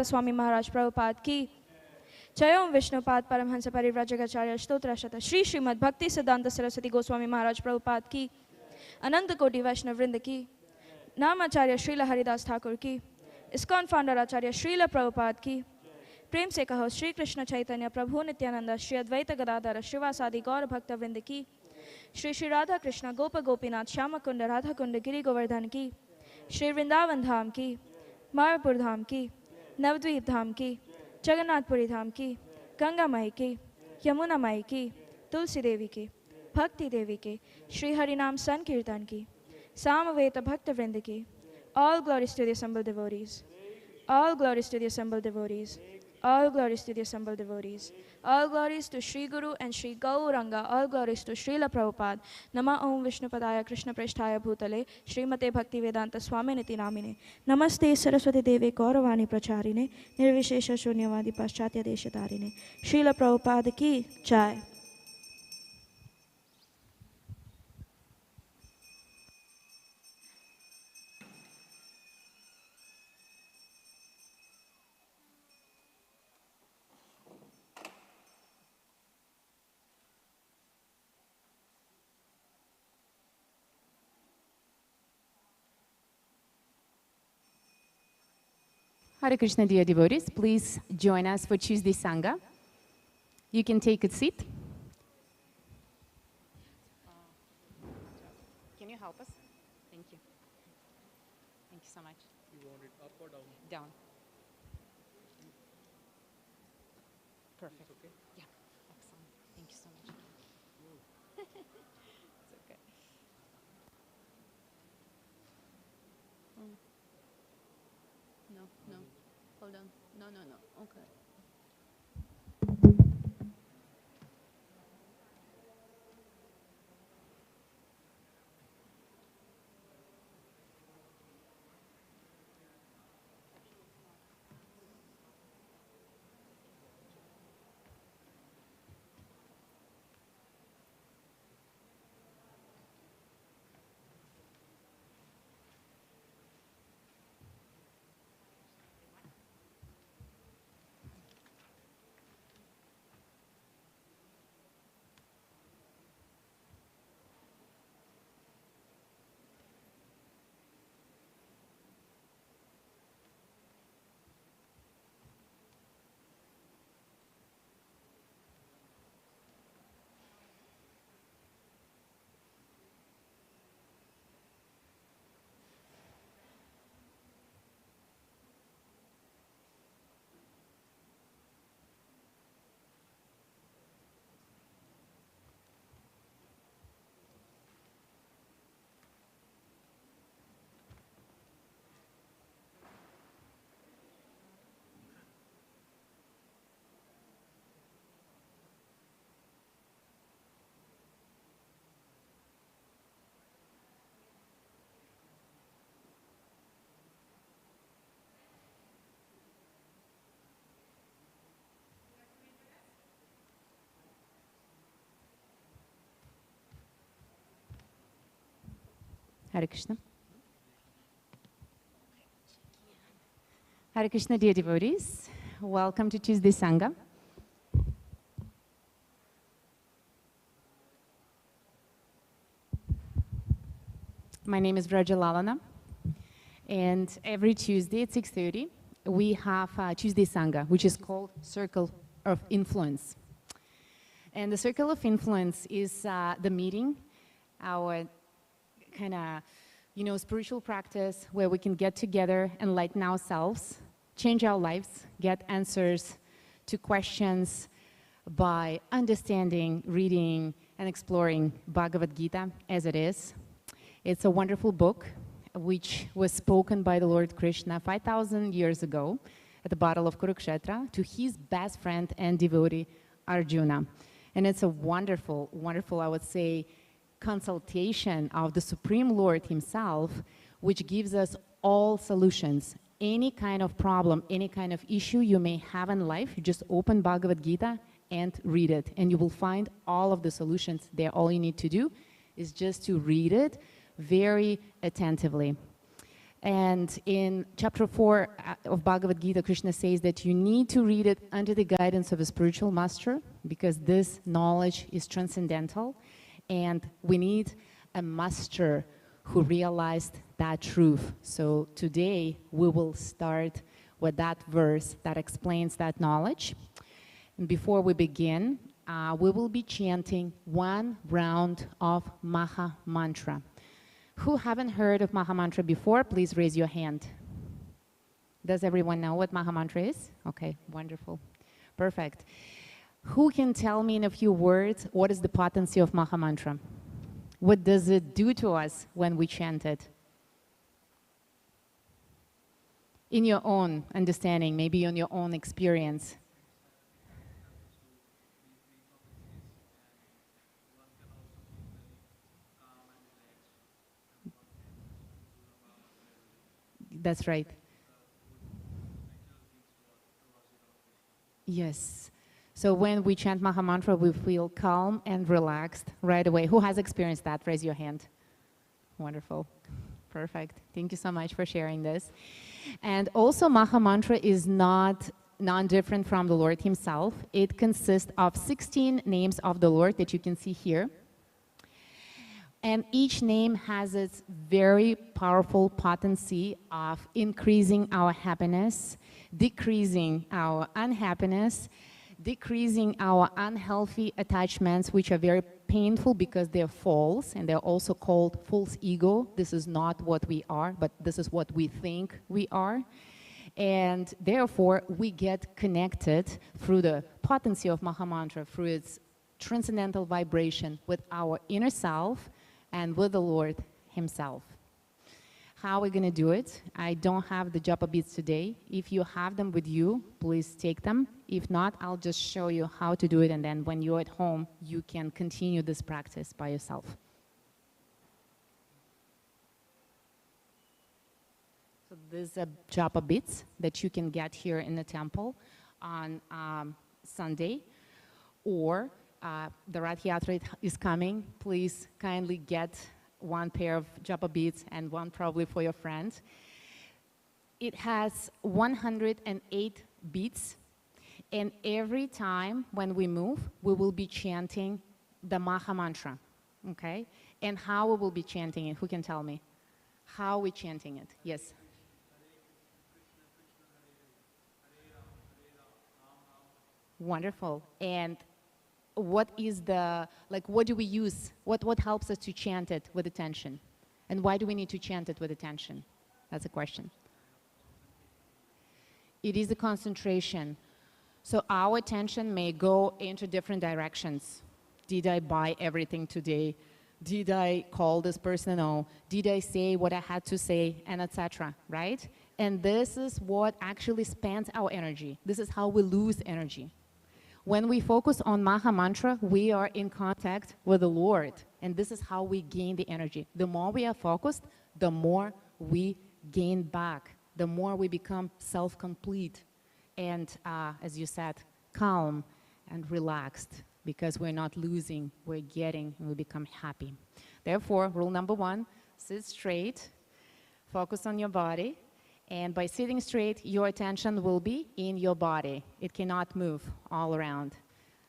Swami Maharaj Prabhupada ki. Jai Om Vishnupad Paramhansa Parivrajagacharya Stotrashata Shri Srimad Bhakti Siddhanta Saraswati Goswami Maharaj Prabhupada ki. Ananta Koti Vaishnav Vrinda ki. Namacharya Srila Haridas Thakur ki. ISKCON founder Acharya Srila Prabhupada ki. प्रेम से कहो श्री कृष्ण चैतन्य प्रभु नित्यानंद श्री अद्वैत गदाधर श्रीवासादि गौर भक्त वृंद की श्री श्री राधा कृष्ण गोप गोपीनाथ श्याम कुंड राधा कुंड गिरि गोवर्धन की श्री वृंदावन धाम की मायापुर धाम की नवद्वीप धाम की जगन्नाथपुरी धाम की गंगा माई की यमुना माई की तुलसी देवी की भक्ति देवी की श्री हरिनाम संकीर्तन की सामवेद भक्त वृंद की all glories to the assembled devotees, all glories to the assembled devotees. All glories to the assembled devotees. All glories to Sri Guru and Sri Gauranga. All glories to Srila Prabhupada. Nama Om Vishnupadaya Krishna Presthaya Bhutale. Srimate Bhakti Vedanta Swami Niti Namine. Namaste Saraswati Devi Gauravani Pracharine. Nirvishesha Shunyavadi Paschatya Deshatarine. Srila Prabhupada ki Jai. Hare Krishna, dear devotees, please join us for Tuesday Sangha. You can take a seat. Can you help us? Thank you. Thank you so much. You want it up or down? Down. Perfect. It's okay? Yeah, excellent. Thank you so much. It's okay. No. Hold on. No. Okay. Hare Krishna. Hare Krishna, dear devotees. Welcome to Tuesday Sangha. My name is Vraja Lalana, and every Tuesday at 6:30 we have Tuesday Sangha, which is called Circle of Influence. And the Circle of Influence is the meeting, our kind of, spiritual practice where we can get together, enlighten ourselves, change our lives, get answers to questions by understanding, reading, and exploring Bhagavad Gita as it is. It's a wonderful book which was spoken by the Lord Krishna 5,000 years ago at the Battle of Kurukshetra to his best friend and devotee Arjuna. And it's a wonderful, I would say, consultation of the Supreme Lord himself, which gives us all solutions. Any kind of problem, any kind of issue you may have in life, you just open Bhagavad Gita and read it, and you will find all of the solutions there. All you need to do is just to read it very attentively. And in chapter 4 of Bhagavad Gita, Krishna says that you need to read it under the guidance of a spiritual master because this knowledge is transcendental and we need a master who realized that truth. So today we will start with that verse that explains that knowledge. And before we begin, we will be chanting one round of Maha Mantra. Who haven't heard of Maha Mantra before, please raise your hand. Does everyone know what Maha Mantra is? Okay, wonderful. Perfect. Who can tell me in a few words what is the potency of Maha Mantra? What does it do to us when we chant it? In your own understanding, maybe on your own experience. That's right. Yes. So when we chant Maha Mantra, we feel calm and relaxed right away. Who has experienced that? Raise your hand. Wonderful. Perfect. Thank you so much for sharing this. And also Maha Mantra is not non-different from the Lord himself. It consists of 16 names of the Lord that you can see here. And each name has its very powerful potency of increasing our happiness, decreasing our unhappiness, decreasing our unhealthy attachments, which are very painful because they're false, and they're also called false ego. This is not what we are, but this is what we think we are. And therefore, we get connected through the potency of Maha Mantra, through its transcendental vibration with our inner self, and with the Lord himself. How are we going to do it? I don't have the japa beads today. If you have them with you, please take them. If not, I'll just show you how to do it, and then when you're at home, you can continue this practice by yourself. So these are japa beads that you can get here in the temple on Sunday, or the Rath Yatra is coming. Please kindly get one pair of japa beads and one probably for your friend. It has 108 beads, and every time when we move, we will be chanting the Maha Mantra, okay? And how we will be chanting it, who can tell me? How are we chanting it? Yes. Wonderful. And what is the, like, what do we use? What helps us to chant it with attention? And why do we need to chant it with attention? That's a question. It is a concentration. So our attention may go into different directions. Did I buy everything today? Did I call this person? No. Did I say what I had to say? And etc. Right? And this is what actually spends our energy. This is how we lose energy. When we focus on Maha Mantra, we are in contact with the Lord, and this is how we gain the energy. The more we are focused, the more we gain back, the more we become self-complete, and as you said, calm and relaxed, because we're not losing, we're getting, and we become happy. Therefore, rule number 1, sit straight, focus on your body. And by sitting straight, your attention will be in your body. It cannot move all around.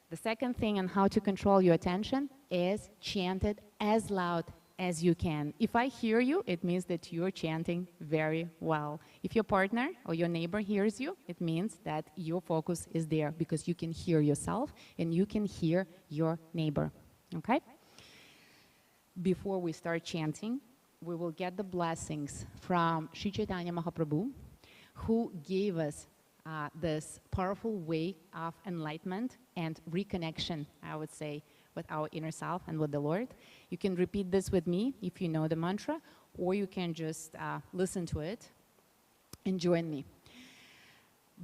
The second thing on how to control your attention is chant it as loud as you can. If I hear you, it means that you're chanting very well. If your partner or your neighbor hears you, it means that your focus is there because you can hear yourself and you can hear your neighbor. Okay? Before we start chanting, we will get the blessings from Sri Chaitanya Mahaprabhu, who gave us this powerful way of enlightenment and reconnection, I would say, with our inner self and with the Lord. You can repeat this with me if you know the mantra, or you can just listen to it and join me.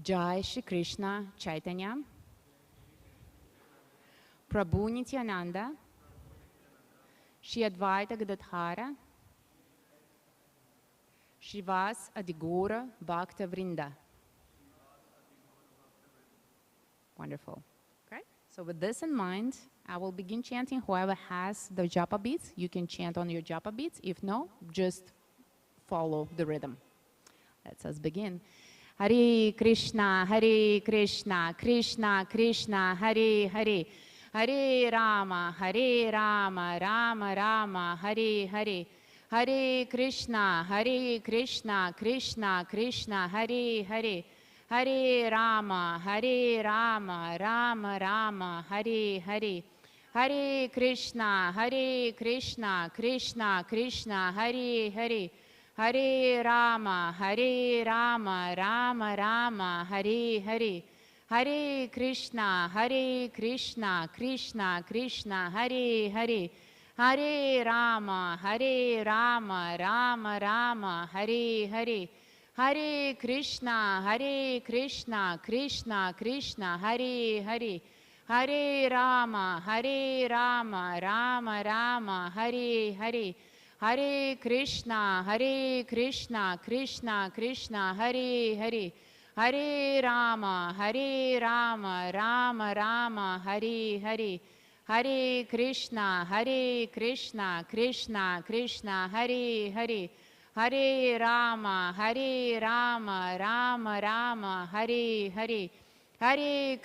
Jai Shri Krishna Chaitanya, Prabhu Nityananda, Shri Advaita Gadadhara, Shivas Adigora Bhakta Vrinda. Wonderful. Okay. So with this in mind, I will begin chanting. Whoever has the japa beads, you can chant on your japa beads. If no, just follow the rhythm. Let's us begin. Hare Krishna, Krishna Krishna, Hare Hare, Hare Rama, Rama Rama, Hare Hare, Hare Krishna, Krishna Krishna, Hare Hare, Hare Rama, Rama Rama, Hare Hare, Hare Krishna, Krishna Krishna, Hare Hare, Hare Rama, Rama Rama, Hare Hare, Hare Krishna, Krishna Krishna, Hare Hare, Hare Rama, Rama Rama, Hare Hare, Hare Krishna, Krishna Krishna, Hare Hare, Hare Rama, Rama Rama, Hare Hare, Hare Krishna, Krishna Krishna, Hare Hare, Hare Rama, Rama Rama, Hare Hare, Hare Krishna, Krishna Krishna, Hare Hare, Hare Rama, Rama Rama, Hare Hare, Hare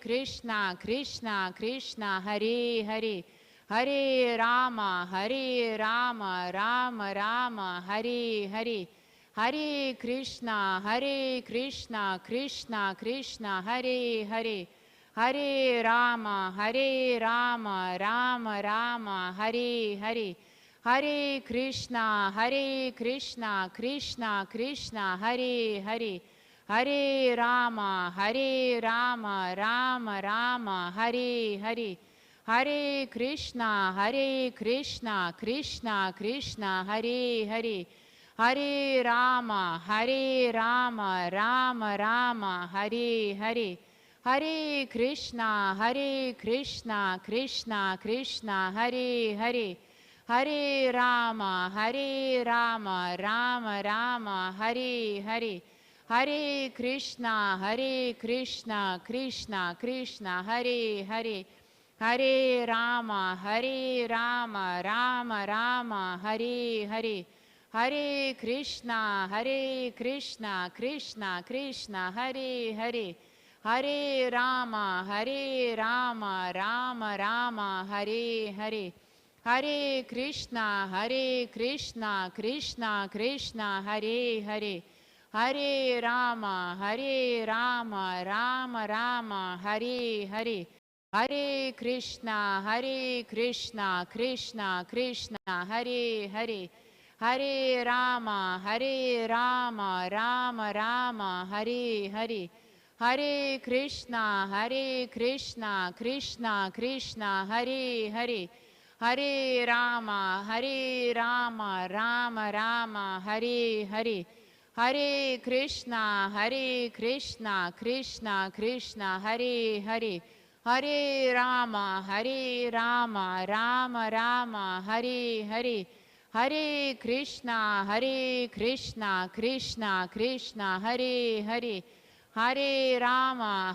Krishna, Krishna Krishna, Hare Hare, Hare Rama, Rama Rama, Hare Hare, Hare Krishna, Krishna Krishna, Hare Hare, Hare Rama, Rama Rama, Hare Hare, Hare Krishna, Krishna Krishna, Hare Hare, Hare Rama, Rama Rama, Hare Hare, Hare Krishna, Krishna Krishna, Hare Hare, Hare Rama, Rama Rama, Hare Hare, Hare Krishna, Krishna Krishna, Hare Hare, Hare Rama, Rama Rama, Hare Hare, Hare Krishna, Krishna Krishna, Hare Hare, Hare Rama, Rama Rama, Hare Hare, Hare Krishna, Krishna Krishna, Hare Hare, Hare Rama, Rama Rama, Hare Hare, Hare Krishna, Krishna Krishna, Hare Hare, Hare Rama, Rama Rama, Hare Hare, Hare Krishna, Krishna Krishna, Hare Hare, Hare Rama, Rama Rama, Hare Hare, Hare Krishna, Krishna Krishna, Hare Hare, Hare Rama, Rama Rama, Hare Hare, Hare Krishna, Krishna Krishna, Hare Hare, Hare Rama, Rama Rama, Hare Hare, Hare Krishna, Krishna Krishna, Hare Hare, Hare Rama,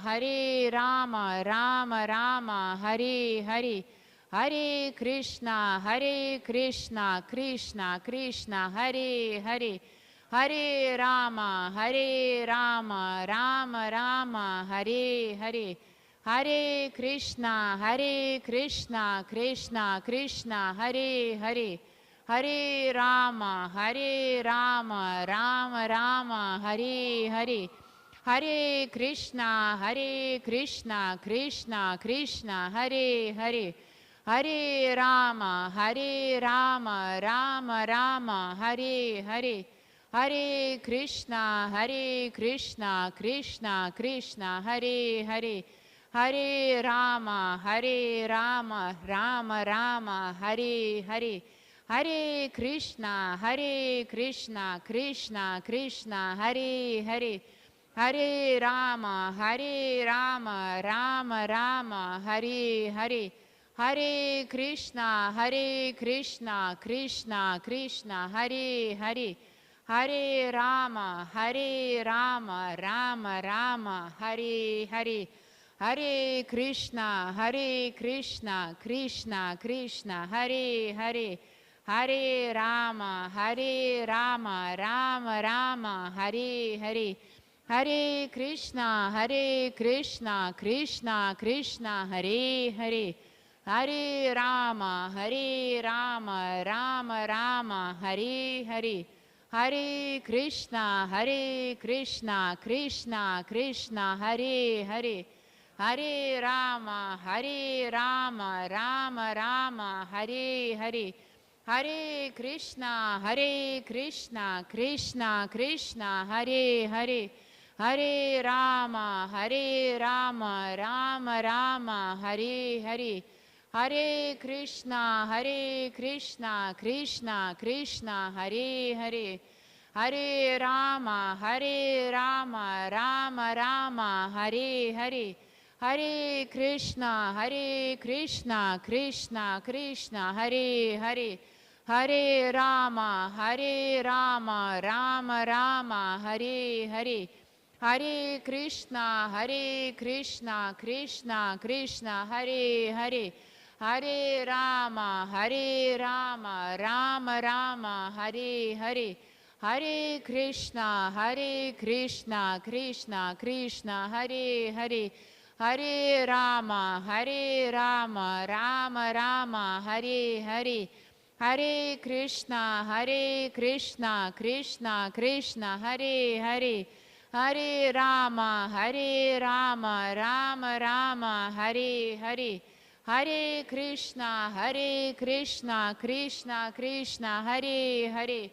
Rama Rama, Hare Hare, Hare Krishna, Krishna Krishna, Hare Hare, Hare Rama, Rama Rama, Hare Hare, Hare Krishna, Krishna Krishna, Hare Hare, Hare Rama, Rama Rama, Hare Hare, Hare Krishna, Krishna Krishna, Hare Hare, Hare Rama, Rama Rama, Hare Hare, Hare Krishna, Krishna Krishna, Hare Hare, Hare Rama, Rama Rama, Hare Hare, Hare Krishna, Krishna Krishna, Hare Hare, Hare Rama, Rama Rama, Hare Hare, Hare Krishna, Krishna Krishna, Hare Hare, Hare Rama, Rama Rama, Hare Hare, Hare Krishna, Krishna Krishna, Hare Hare, Hare Rama, Rama Rama, Hare Hare. Hare Krishna, Krishna Krishna, Hare Hare. Hare Rama, Rama Rama, Hare Hare. Hare Krishna, Krishna Krishna, Hare Hare. Hare Rama, Rama Rama, Hare Hare. Hare Krishna, Krishna Krishna, Hare Hare. Hare Rama, Rama Rama, Hare Hare. Hare Krishna, Krishna Krishna, Hare Hare. Hare Rama, Rama Rama, Hare Hare. Hare Krishna, Krishna Krishna, Hare Hare. Hare Rama, Rama Rama, Hare Hare. Hare Krishna, Krishna Krishna, Hare Hare. Hare Rama, Rama Rama, Hare Hare. Hare Krishna, Krishna Krishna, Hare Hare. Hare Rama, Rama Rama, Hare Hare. Hare Krishna, Krishna Krishna, Hare Hare. Hare Rama, Rama Rama, Hare Hare. Hare Krishna, Krishna Krishna, Hare Hare.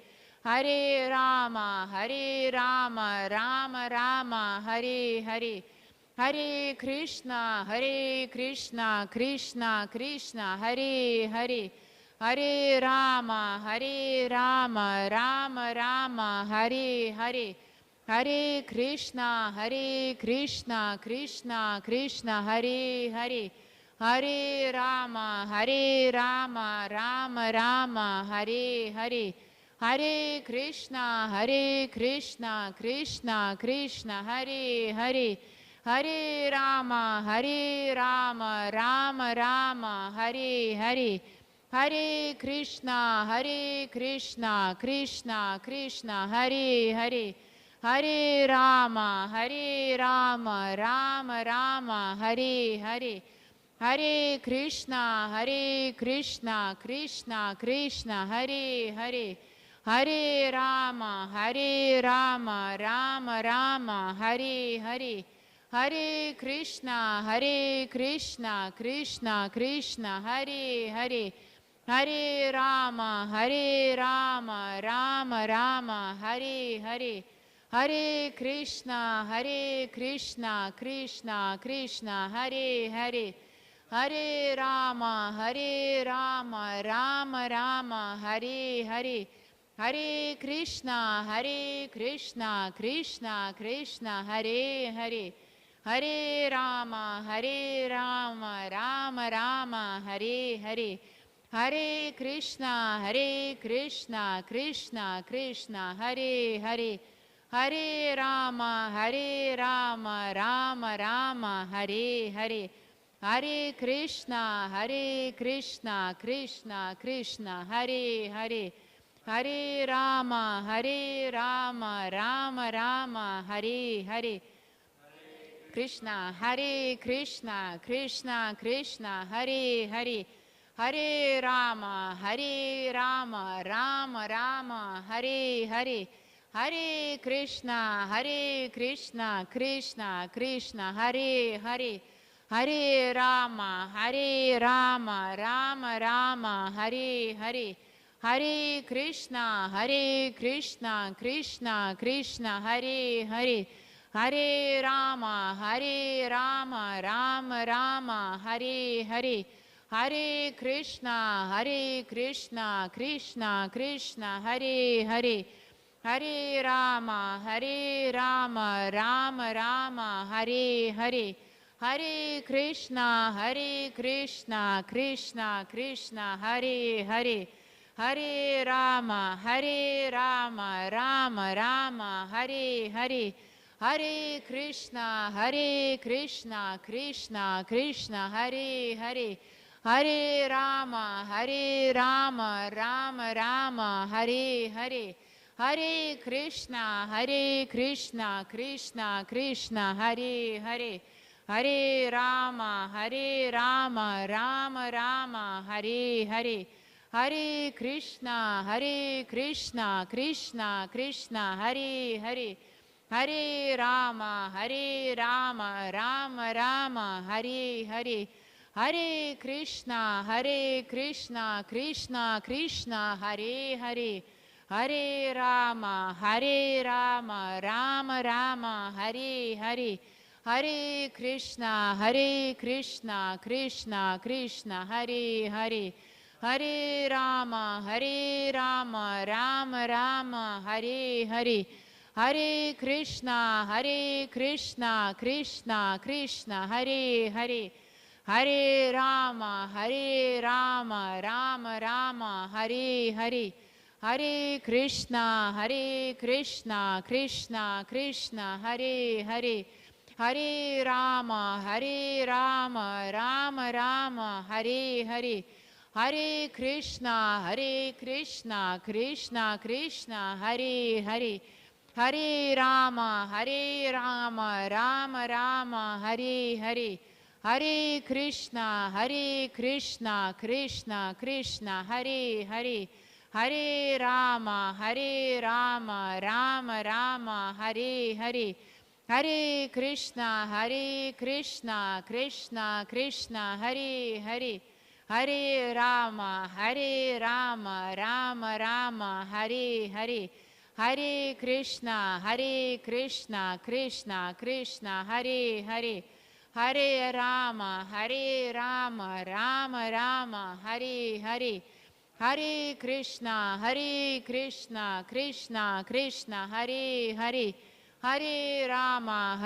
Hare Rama, Rama Rama, Hare Hare. Hare Krishna, Krishna Krishna, Hare Hare. Hare Rama, Rama Rama, Hare Hare. Hare Krishna, Krishna Krishna, Hare Hare. Hare Rama, Rama Rama, Hare Hare. Hare Krishna, Krishna Krishna, Hare Hare. Hare Rama, Rama Rama, Hare Hare. Hare Krishna, Krishna Krishna, Hare Hare. Hare Rama, Rama Rama, Hare Hare. Hare Krishna, Krishna Krishna, Hare Hare. Hare Rama, Rama Rama, Hare Hare. Hare Krishna, Krishna Krishna, Hare Hare. Hare Rama, Rama Rama, Hare Hare. Hare Krishna, Krishna Krishna, Hare Hare. Hare Rama, Rama Rama, Hare Hare. Hare Krishna, Krishna Krishna, Hare Hare. Hare Rama, Rama Rama, Hare Hare. Hare Krishna, Krishna Krishna, Hare Hare. Hare Rama, Rama Rama, Hare Hare. Hare Krishna, Krishna Krishna, Hare Hare. Hare Rama, Rama Rama, Hare Hare. Krishna, Krishna Krishna, Hare Hare. Hare Rama, Rama Rama, Hare Hare. Hare Krishna, Krishna Krishna, Hare Hare. Hare Rama, Rama Rama, Hare Hare. Hare Krishna, Krishna Krishna, Hare Hare. Hare Rama, Rama Rama, Hare Hare. Hare Krishna, Krishna Krishna, Hare Hare. Hare Rama, Rama Rama, Hare Hare. Hare Krishna, Krishna Krishna, Hare Hare. Hare Rama, Rama Rama, Hare Hare. Hare Krishna, Krishna Krishna, Hare Hare. Hare Rama, Rama Rama, Hare Hare. Hare Krishna, Krishna Krishna, Hare Hare. Hare Rama, Rama Rama, Hare Hare. Hare Krishna, Krishna Krishna, Hare Hare. Hare Rama, Rama Rama, Hare Hare. Hare Krishna, Krishna Krishna, Hare Hare. Hare Rama, Rama Rama, Hare Hare. Hare Krishna, Krishna Krishna, Hare Hare. Hare Rama, Rama Rama, Hare Hare. Hare Krishna, Krishna Krishna, Hare Hare. Hare Rama, Rama Rama, Hare Hare. Hare Krishna, Krishna Krishna, Hare Hare. Hare Rama, Rama Rama, Hare Hare. Hare Krishna, Krishna Krishna, Hare Hare. Hare Rama, Rama Rama, Hare Hare. Hare Krishna, Krishna Krishna, Hare Hare. Hare Rama, Rama Rama, Hare Hare. Hare Krishna, Krishna Krishna, Hare Hare. Hare Rama, Rama Rama, Hare Hare. Hare Krishna, Krishna Krishna, Hare Hare. Hare Rama, Rama Rama, Hare Hare. Hare Krishna, Krishna Krishna, Hare Hare. Hare Rama,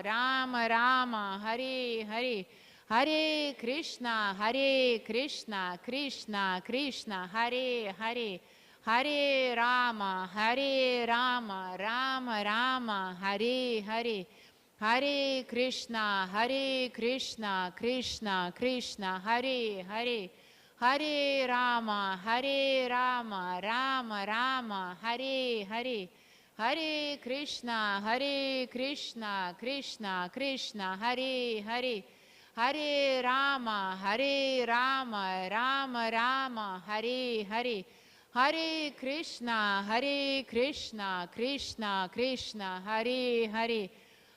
Rama Rama, Hare Hare. Hare Krishna, Krishna Krishna, Hare Hare. Hare Rama, Rama Rama, Hare Hare. Hare Krishna, Krishna Krishna, Hare Hare. Hare Rama, Rama Rama, Hare Hare. Hare Krishna, Krishna Krishna, Hare Hare. Hare Rama, Rama Rama, Hare Hare. Hare Krishna, Krishna Krishna, Hare Hare.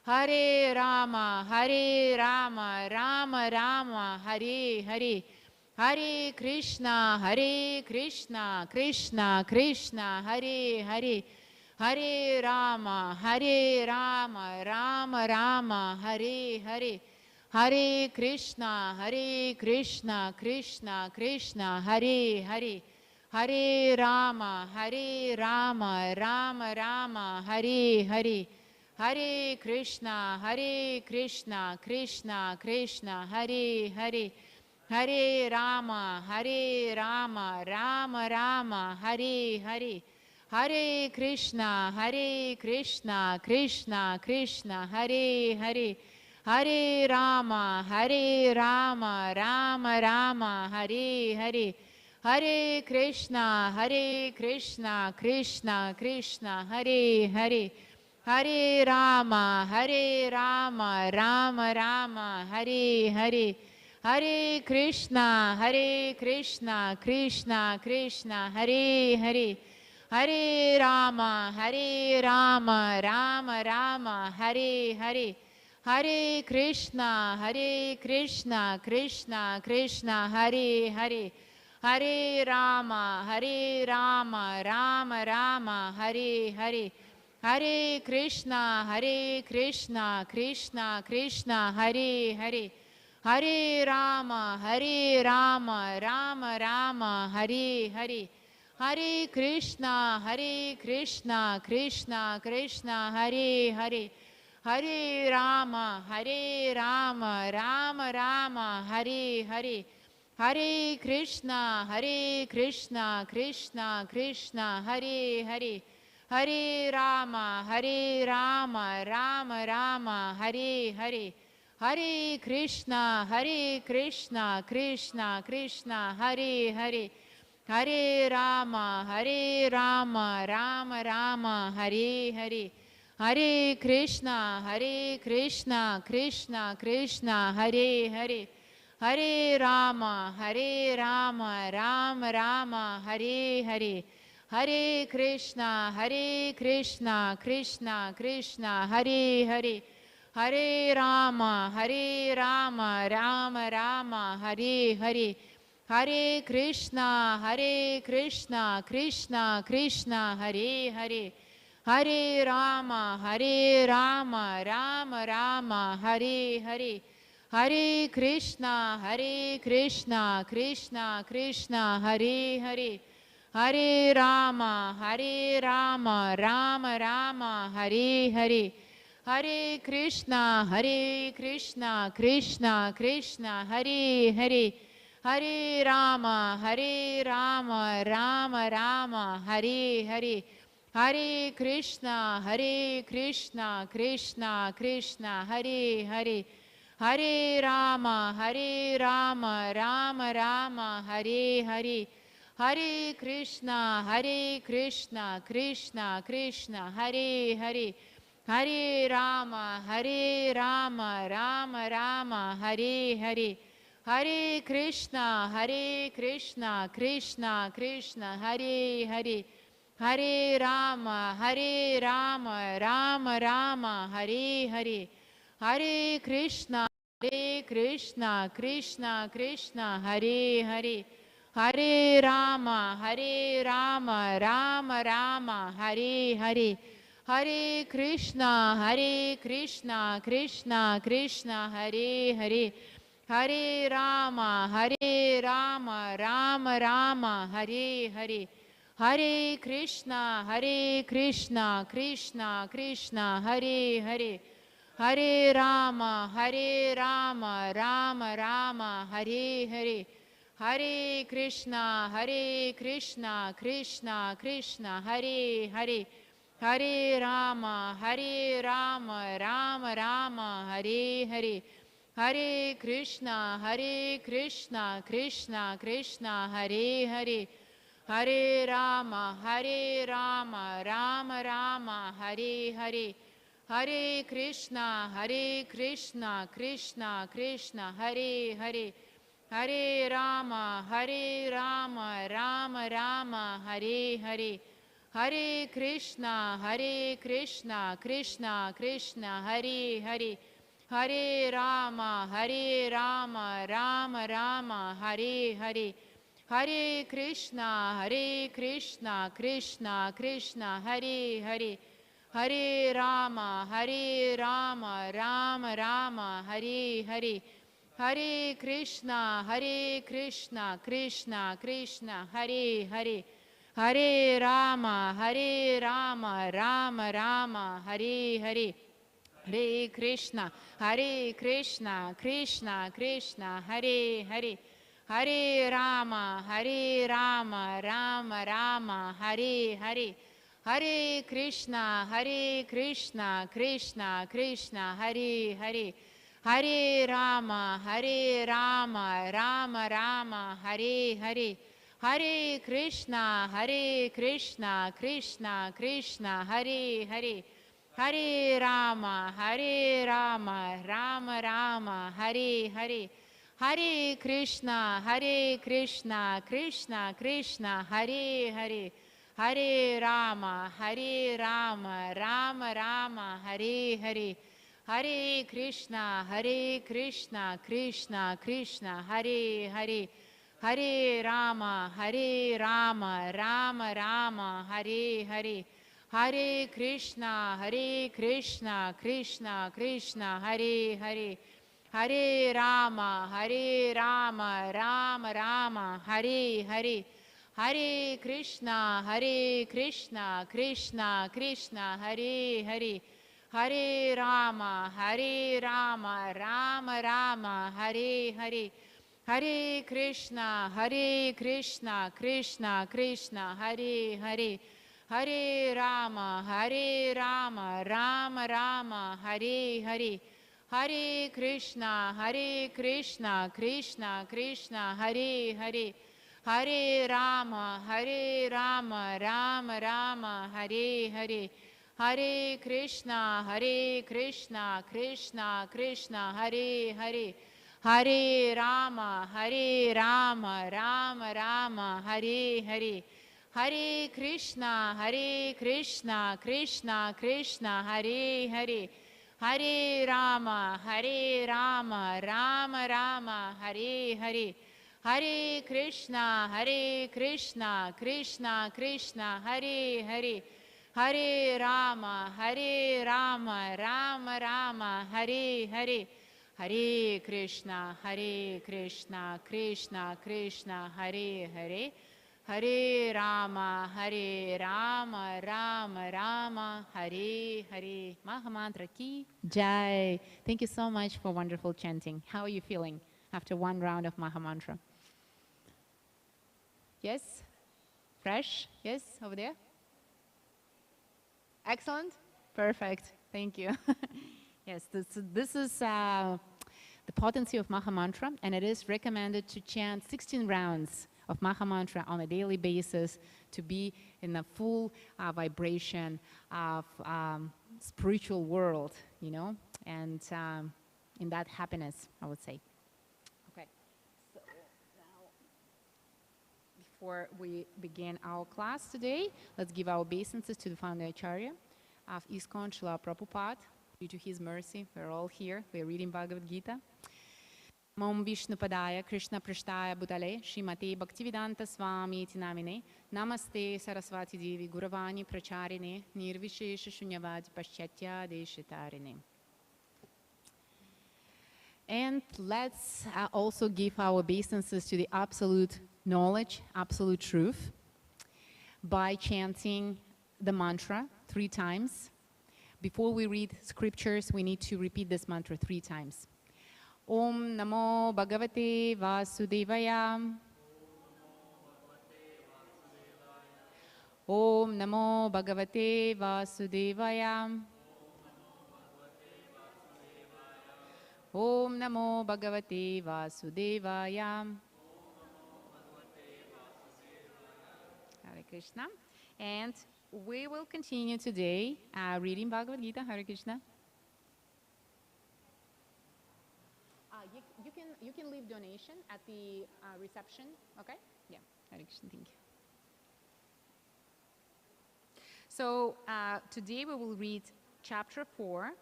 Hare Rama, Rama Rama, Hare Hare. Hare Krishna, Krishna Krishna, Hare Hare. Hare Rama, Rama Rama, Hare Hare. Hare Krishna, Krishna Krishna, Hare Hare. Hare Rama, Rama Rama, Hare Hare. Hare Krishna, Krishna Krishna, Hare Hare. Hare Rama, Rama Rama, Hare Hare. Hare Krishna, Krishna Krishna, Hare Hare. Hare Rama, Rama Rama, Hare Hare. Hare Krishna, Krishna Krishna, Hare Hare. Hare Rama, Rama Rama, Hare Hare. Hare Krishna, Krishna Krishna, Hare Hare. Hare Rama, Rama Rama, Hare Hare. Hare Krishna, Krishna Krishna, Hare Hare. Hare Rama, Rama Rama, Hare Hare. Hare Krishna, Krishna Krishna, Hare Hare. Hare Rama, Rama Rama, Hare Hare. Hare Krishna, Krishna Krishna, Hare Hare. Hare Rama, Rama Rama, Hare Hare. Hare Krishna, Krishna Krishna, Hare Hare. Hare Rama, Rama Rama, Hare Hare. Hare Krishna, Krishna Krishna, Hare Hare, Hare Rama, Rama Rama, Hare Hare, Hare Krishna, Krishna Krishna, Hare Hare, Hare Rama, Rama Rama, Hare Hare, Hare Krishna, Krishna Krishna, Hare Hare, Hare Rama, Rama Rama, Hare Hare, Hare Krishna, Krishna Krishna, Hare Hare, Hare Rama, Rama Rama, Hare Hare, Hare Krishna, Krishna Krishna, Hare Hare, Hare Rama, Rama Rama, Hare Hare, Hare Krishna, Krishna Krishna, Hare Hare, Hare Rama, Rama Rama, Hare Hare, Hare Krishna, Krishna Krishna, Hare Hare, Hare Rama, Rama Rama, Hare Hare, Hare Krishna, Krishna Krishna, Hare Hare, Hare Rama, Rama Rama, Hare Hare, Hare Krishna, Krishna Krishna, Hare Hare, Hare Rama, Rama Rama, Hare Hare, Hare Krishna, Krishna Krishna, Hare Hare, Hare Rama, Rama Rama, Hare Hare, Hare Krishna, Krishna Krishna, Hare Hare, Hare Rama, Rama Rama, Hare Hare, Hare Krishna, Krishna Krishna, Hare Hare, Hare Rama, Rama Rama, Hare Hare, Hare Krishna, Krishna Krishna, Hare Hare, Hare Rama, Rama Rama, Hare Hare, Hare Krishna, Krishna Krishna, Hare Hare, Hare Rama, Rama Rama, Hare Hare, Hare Krishna, Krishna Krishna, Hare Hare, Hare Rama, Rama Rama, Hare Hare, Hare Krishna, Krishna Krishna, Hare Hare, Hare Rama, Rama Rama, Hare Hare, Hare Krishna, Krishna Krishna, Hare Hare, Hare Rama, Rama Rama, Hare Hare, Hare Krishna, Krishna Krishna, Hare Hare, Hare Rama, Rama Rama, Hare Hare, Hare Krishna, Krishna Krishna, Hare Hare, Hare Rama, Rama Rama, Hare Hare, Hare Krishna, Krishna Krishna, Hare Hare, Hare Rama, Rama Rama, Hare Hare, Hare Krishna, Krishna Krishna, Hare Hare, Hare Rama, Rama Rama, Hare Hare, Hare Krishna, Krishna Krishna, Hare Hare, Hare Rama, Rama Rama, Hare Hare, Hare Krishna, Krishna Krishna, Hare Hare, Hare Rama, Rama Rama, Hare Hare, Hare Krishna, Krishna Krishna, Hare Hare, Hare Rama, Rama Rama, Hare Hare, Hare Krishna, Krishna Krishna, Hare Hare, Hare Rama, Rama Rama, Hare Hare, Hare Krishna, Krishna Krishna, Hare Hare, Hare Rama, Rama Rama, Hare Hare, Hare Krishna, Krishna Krishna, Hare Hare, Hare Rama, Rama Rama, Hare Hare, Hare Krishna, Krishna Krishna, Hare Hare, Hare Rama, Rama Rama, Hare Hare, Hare Krishna, Krishna Krishna, Hare Hare, Hare Rama, Rama Rama, Hare Hare, Hare Krishna, Krishna Krishna, Hare Hare, Hare Rama, Rama Rama, Hare Hare, Hare Krishna, Krishna Krishna, Hare Hare, Hare Rama, Rama Rama, Hare Hare. Mahamantra ki jai. Thank you so much for wonderful chanting. How are you feeling after one round of Mahamantra? Yes? Fresh? Yes, over there? Excellent? Perfect. Thank you. Yes, this is the potency of Mahamantra, and it is recommended to chant 16 rounds of Mahamantra on a daily basis to be in a full vibration of spiritual world, you know, and in that happiness, I would say. Okay, so now, before we begin our class today, let's give our obeisances to the founder Acharya of ISKCON, Srila Prabhupada. Due to his mercy, we're all here. We're reading Bhagavad Gita. Om Vishnu Padaya Krishna Prishtaya Bhutale Srimate Bhaktivedanta Swami Iti Namine Namaste Saraswati Devi Guravani Pracharine Nirvishesha Shunyavad Paschatya Deshitarine. And let's also give our obeisances to the absolute knowledge, absolute truth, by chanting the mantra 3 times. Before we read scriptures, we need to repeat this mantra 3 times. Om Namo Bhagavate Vasudevaya. Om Namo Bhagavate Vasudevaya. Om Namo Bhagavate Vasudevaya. Hare Krishna. And we will continue today reading Bhagavad Gita. Hare Krishna. You can leave donation at the reception, okay? Yeah, Hare Krishna, thank you. So today we will read chapter 4,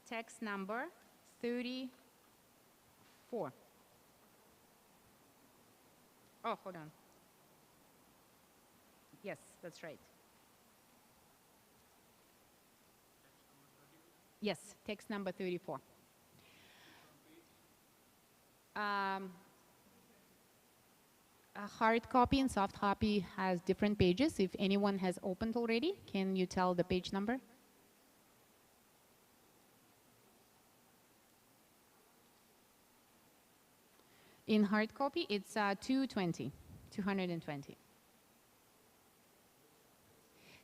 text number 34. Oh, hold on. Yes, that's right. Yes, text number 34. A hard copy and soft copy has different pages. If anyone has opened already, can you tell the page number? In hard copy, it's 220.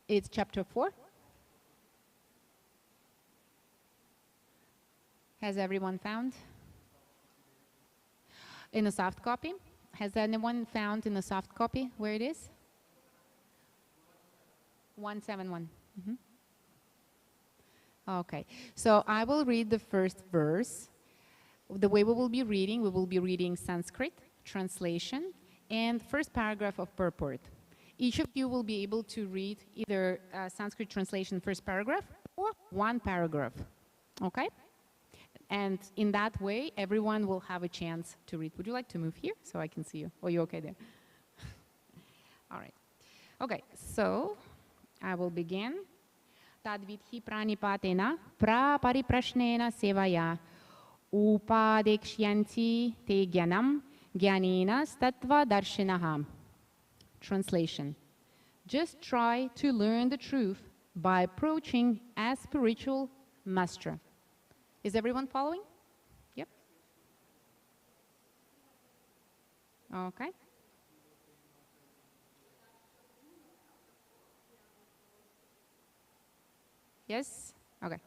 It's chapter 4. Has everyone found? In a soft copy? Has anyone found in a soft copy where it is? 171. Okay, so I will read the first verse. The way we will be reading Sanskrit translation and first paragraph of purport. Each of you will be able to read either Sanskrit translation first paragraph or one paragraph, okay? And in that way, everyone will have a chance to read. Would you like to move here so I can see you? Or are you okay there? All right. Okay, so I will begin. Tadvidhi pranipatena prapariprashnena sevaya upadekshyanti te gyanam gyanena statva darshinaha. Translation. Just try to learn the truth by approaching a spiritual master. Is everyone following? Yep. Okay. Yes? Okay.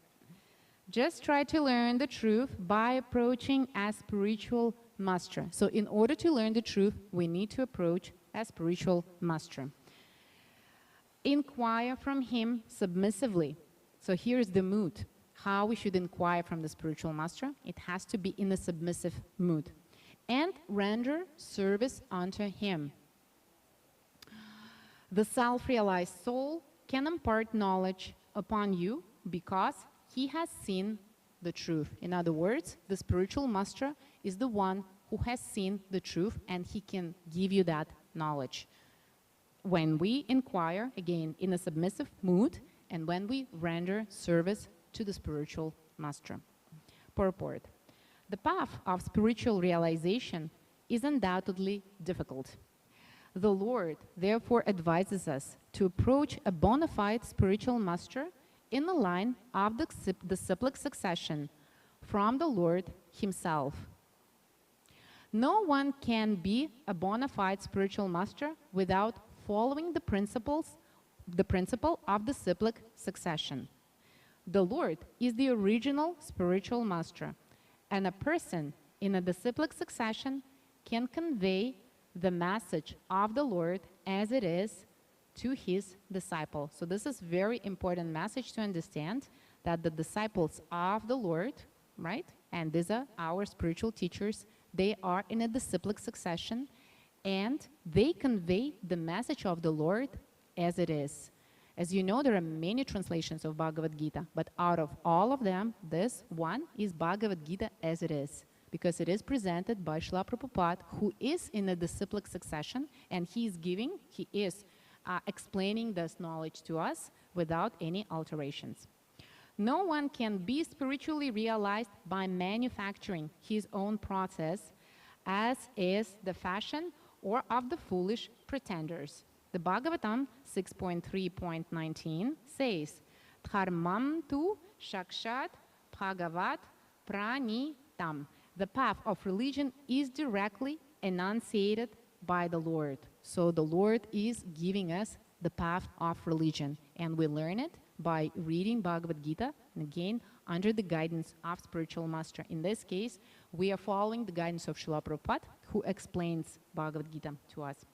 Just try to learn the truth by approaching a spiritual master. So in order to learn the truth, we need to approach a spiritual master. Inquire from him submissively. So here's the mood. How we should inquire from the spiritual master. It has to be in a submissive mood. And render service unto him. The self-realized soul can impart knowledge upon you because he has seen the truth. In other words, the spiritual master is the one who has seen the truth, and he can give you that knowledge. When we inquire, again, in a submissive mood, and when we render service to the spiritual master. Purport. The path of spiritual realization is undoubtedly difficult. The Lord therefore advises us to approach a bona fide spiritual master in the line of the disciplic succession from the Lord himself. No one can be a bona fide spiritual master without following the principle of disciplic succession. The Lord is the original spiritual master, and a person in a disciplic succession can convey the message of the Lord as it is to his disciple. So this is very important message to understand, that the disciples of the Lord, right, and these are our spiritual teachers, they are in a disciplic succession, and they convey the message of the Lord as it is. As you know, there are many translations of Bhagavad Gita, but out of all of them, this one is Bhagavad Gita as it is, because it is presented by Srila Prabhupada, who is in a disciplic succession, and he is explaining this knowledge to us without any alterations. No one can be spiritually realized by manufacturing his own process, as is the fashion or of the foolish pretenders. The Bhagavatam 6.3.19 says, Dharmam tu shakshat bhagavat pranitam. The path of religion is directly enunciated by the Lord. So the Lord is giving us the path of religion, and we learn it by reading Bhagavad Gita, and again, under the guidance of spiritual master. In this case, we are following the guidance of Srila Prabhupada, who explains Bhagavad Gita to us.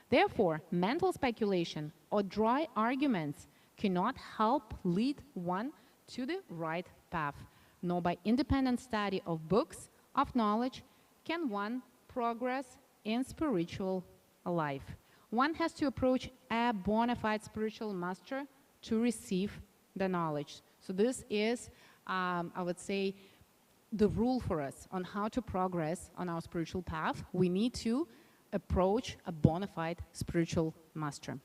Therefore, mental speculation or dry arguments cannot help lead one to the right path, nor by independent study of books of knowledge can one progress in spiritual life. One has to approach a bona fide spiritual master to receive the knowledge. So this is, I would say, the rule for us on how to progress on our spiritual path. We need to approach a bona fide spiritual master.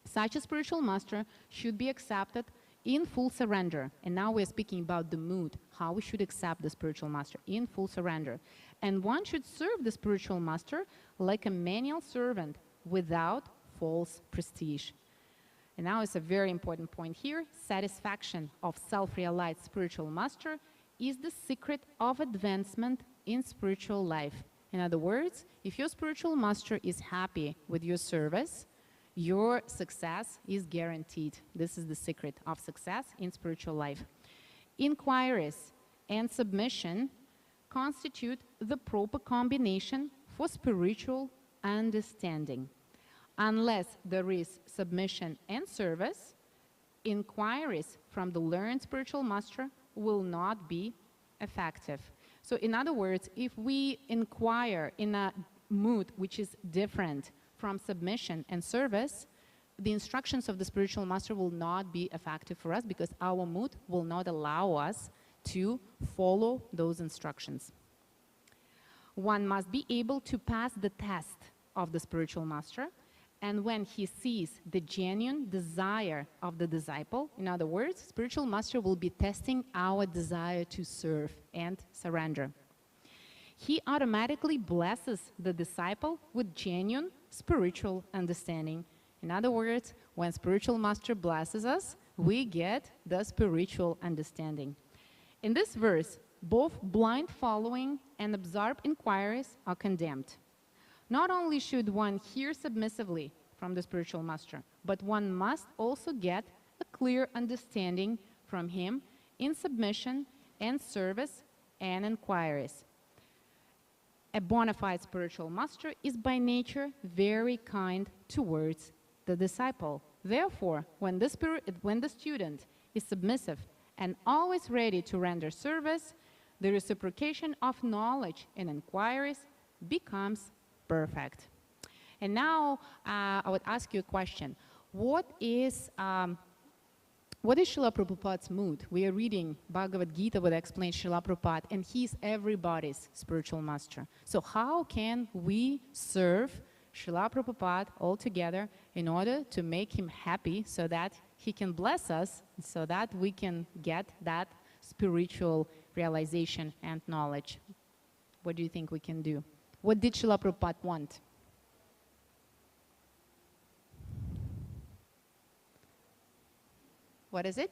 Such a spiritual master should be accepted in full surrender. And now we're speaking about the mood, how we should accept the spiritual master in full surrender. And one should serve the spiritual master like a menial servant without false prestige. And now it's a very important point here. Satisfaction of self-realized spiritual master is the secret of advancement in spiritual life. In other words, if your spiritual master is happy with your service, your success is guaranteed. This is the secret of success in spiritual life. Inquiries and submission constitute the proper combination for spiritual understanding. Unless there is submission and service, inquiries from the learned spiritual master will not be effective. So in other words, if we inquire in a mood which is different from submission and service, the instructions of the spiritual master will not be effective for us, because our mood will not allow us to follow those instructions. One must be able to pass the test of the spiritual master, and when he sees the genuine desire of the disciple, in other words, spiritual master will be testing our desire to serve and surrender. He automatically blesses the disciple with genuine spiritual understanding. In other words, when spiritual master blesses us, we get the spiritual understanding. In this verse, both blind following and absorbed inquiries are condemned. Not only should one hear submissively from the spiritual master, but one must also get a clear understanding from him in submission and service and inquiries. A bona fide spiritual master is by nature very kind towards the disciple. Therefore, when the student is submissive and always ready to render service, the reciprocation of knowledge and inquiries becomes perfect. And now I would ask you a question. What is Srila Prabhupada's mood? We are reading Bhagavad Gita, what explains Srila Prabhupada, and he's everybody's spiritual master. So how can we serve Srila Prabhupada all together in order to make him happy so that he can bless us, so that we can get that spiritual realization and knowledge? What do you think we can do? What did Srila Prabhupada want? What is it?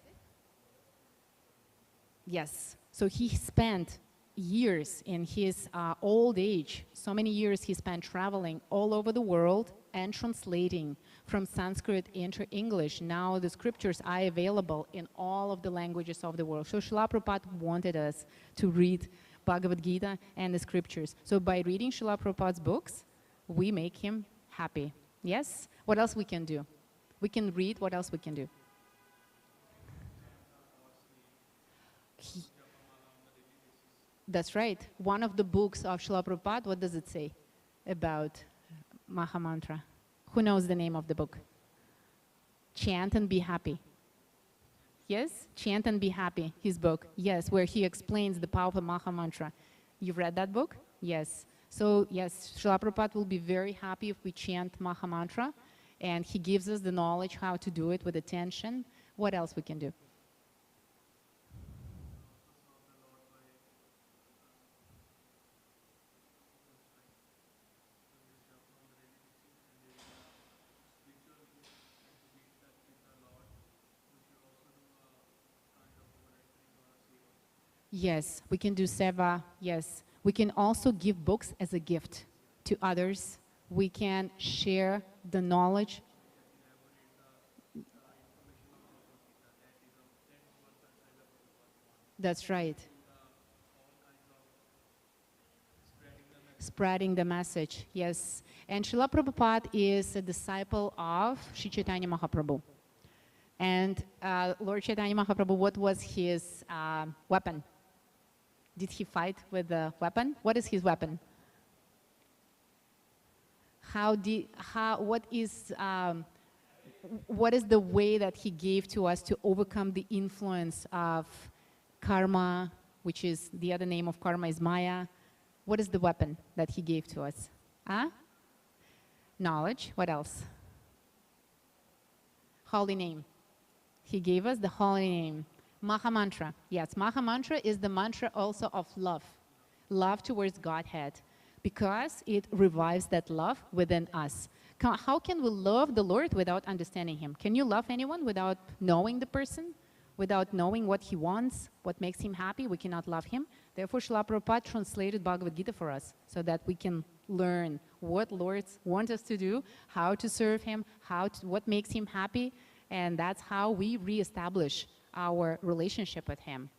Yes. So he spent years in his old age, so many years he spent traveling all over the world and translating from Sanskrit into English. Now the scriptures are available in all of the languages of the world. So Srila Prabhupada wanted us to read Bhagavad Gita and the scriptures. So by reading Srila Prabhupada's books, we make him happy. Yes? What else we can do? We can read. What else we can do? That's right. One of the books of Srila Prabhupada, what does it say about Mahamantra? Who knows the name of the book? Chant and Be Happy. Yes? Chant and Be Happy, his book. Yes, where he explains the power of Mahamantra. You've read that book? Yes. So, yes, Srila Prabhupada will be very happy if we chant Mahamantra, and he gives us the knowledge how to do it with attention. What else we can do? Yes, we can do seva, yes. We can also give books as a gift to others. We can share the knowledge. That's right. Spreading the message, yes. And Srila Prabhupada is a disciple of Sri Chaitanya Mahaprabhu. And Lord Chaitanya Mahaprabhu, what was his weapon? Did he fight with a weapon? What is his weapon? What is the way that he gave to us to overcome the influence of karma, which is the other name of karma is Maya? What is the weapon that he gave to us? Knowledge. What else? Holy name. He gave us the holy name. Mahamantra. Yes, Mahamantra is the mantra also of love. Love towards Godhead. Because it revives that love within us. How can we love the Lord without understanding Him? Can you love anyone without knowing the person? Without knowing what he wants, what makes him happy? We cannot love him. Therefore, Srila Prabhupada translated Bhagavad Gita for us so that we can learn what Lord wants us to do, how to serve Him, what makes Him happy, and that's how we reestablish our relationship with Him.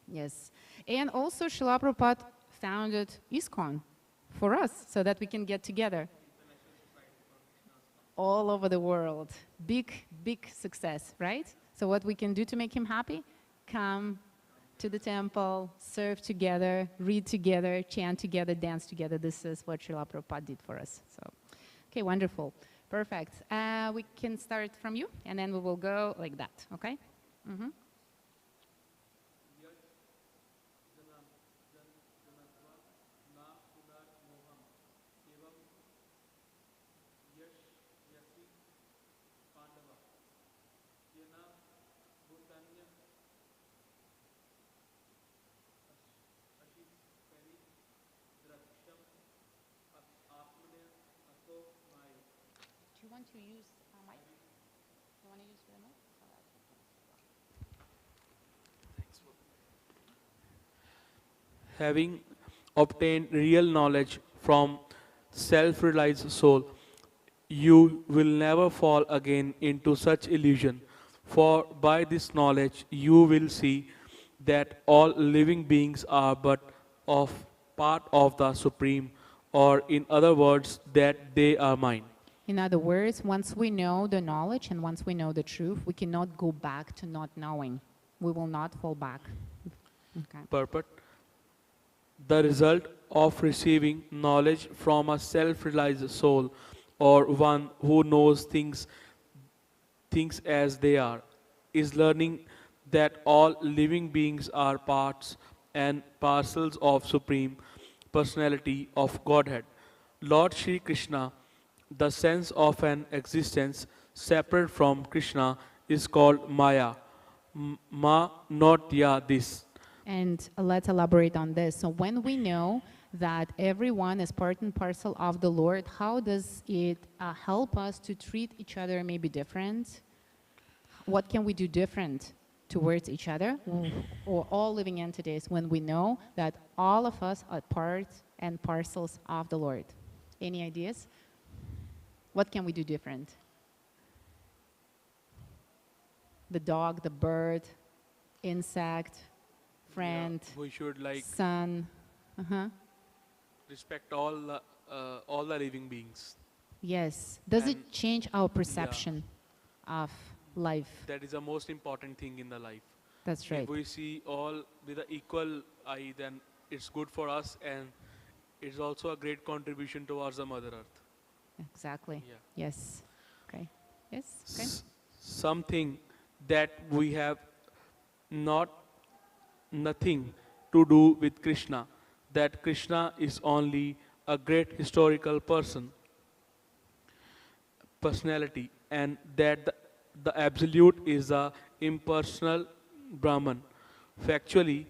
Yes. And also, Srila Prabhupada founded ISKCON for us so that we can get together all over the world. Big, big success, right? So what we can do to make him happy? Come to the temple, serve together, read together, chant together, dance together. This is what Srila Prabhupada did for us. So, okay, wonderful. Perfect. We can start from you, and then we will go like that, okay? Mm-hmm. Do you want to use mic? You want to use the mic? Having obtained real knowledge from self-realized soul, you will never fall again into such illusion. For by this knowledge you will see that all living beings are but of part of the Supreme, or in other words, that they are mine. In other words, once we know the knowledge and once we know the truth, we cannot go back to not knowing. We will not fall back. Okay. Purport. The result of receiving knowledge from a self-realized soul, or one who knows things as they are, is learning that all living beings are parts and parcels of Supreme Personality of Godhead. Lord Shri Krishna, the sense of an existence separate from Krishna, is called Maya. Ma, not ya, this. And let's elaborate on this. So when we know that everyone is part and parcel of the Lord, how does it help us to treat each other maybe different? What can we do different towards each other or all living entities when we know that all of us are parts and parcels of the Lord? Any ideas? What can we do different? The dog, the bird, insect, friend, We should son. respect all the living beings. Yes. Does it And- change our perception of life? That is the most important thing in the life. That's right. If we see all with an equal eye, then it's good for us, and it's also a great contribution towards the Mother Earth. Exactly. Yeah. Yes. Okay. Yes. Okay. Something that we have nothing to do with Krishna, that Krishna is only a great historical personality, and that the absolute is a impersonal Brahman. Factually,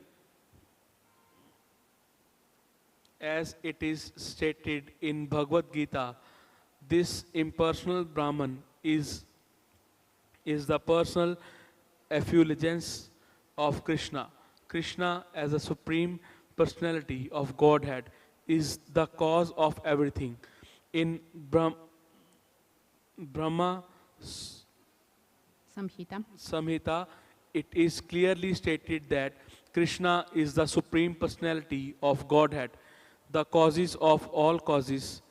as it is stated in Bhagavad Gita, this impersonal Brahman is the personal effulgence of Krishna. Krishna, as a supreme personality of Godhead, is the cause of everything. In Brahma Samhita. Samhita, it is clearly stated that Krishna is the supreme personality of Godhead, the causes of all causes,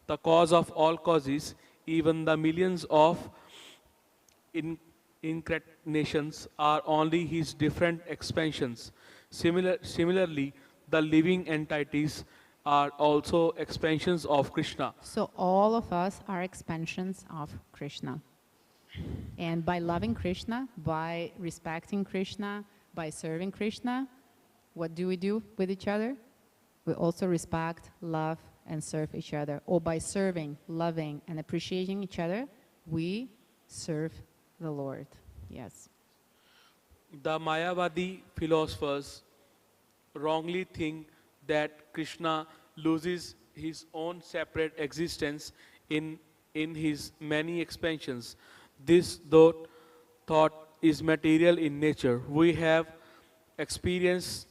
the cause of all causes, even the millions of incarnations are only his different expansions. Similarly, the living entities are also expansions of Krishna. So all of us are expansions of Krishna. And by loving Krishna, by respecting Krishna, by serving Krishna, what do we do with each other? We also respect, love, and serve each other. Or by serving, loving, and appreciating each other, we serve the Lord. Yes. The Mayavadi philosophers wrongly think that Krishna loses his own separate existence in his many expansions. This thought is material in nature. We have experience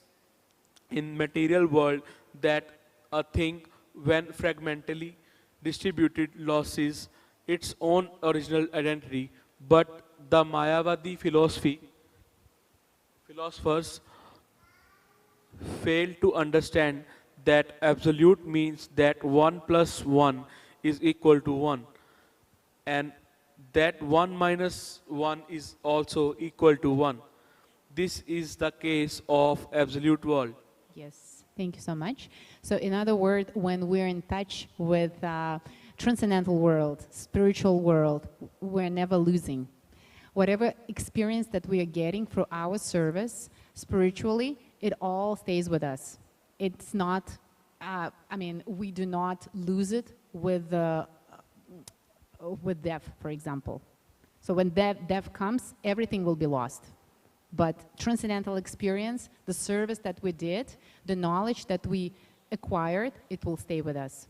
in material world that a thing when fragmentally distributed loses its own original identity, but the Mayavadi philosophers fail to understand that absolute means that 1 plus 1 is equal to 1, and that 1 minus 1 is also equal to 1. This is the case of absolute world. Yes, thank you so much. So in other words, when we're in touch with transcendental world, spiritual world, we're never losing. Whatever experience that we are getting through our service, spiritually, it all stays with us. It's not, we do not lose it with death, for example. So when death comes, everything will be lost. But transcendental experience, the service that we did, the knowledge that we acquired, it will stay with us.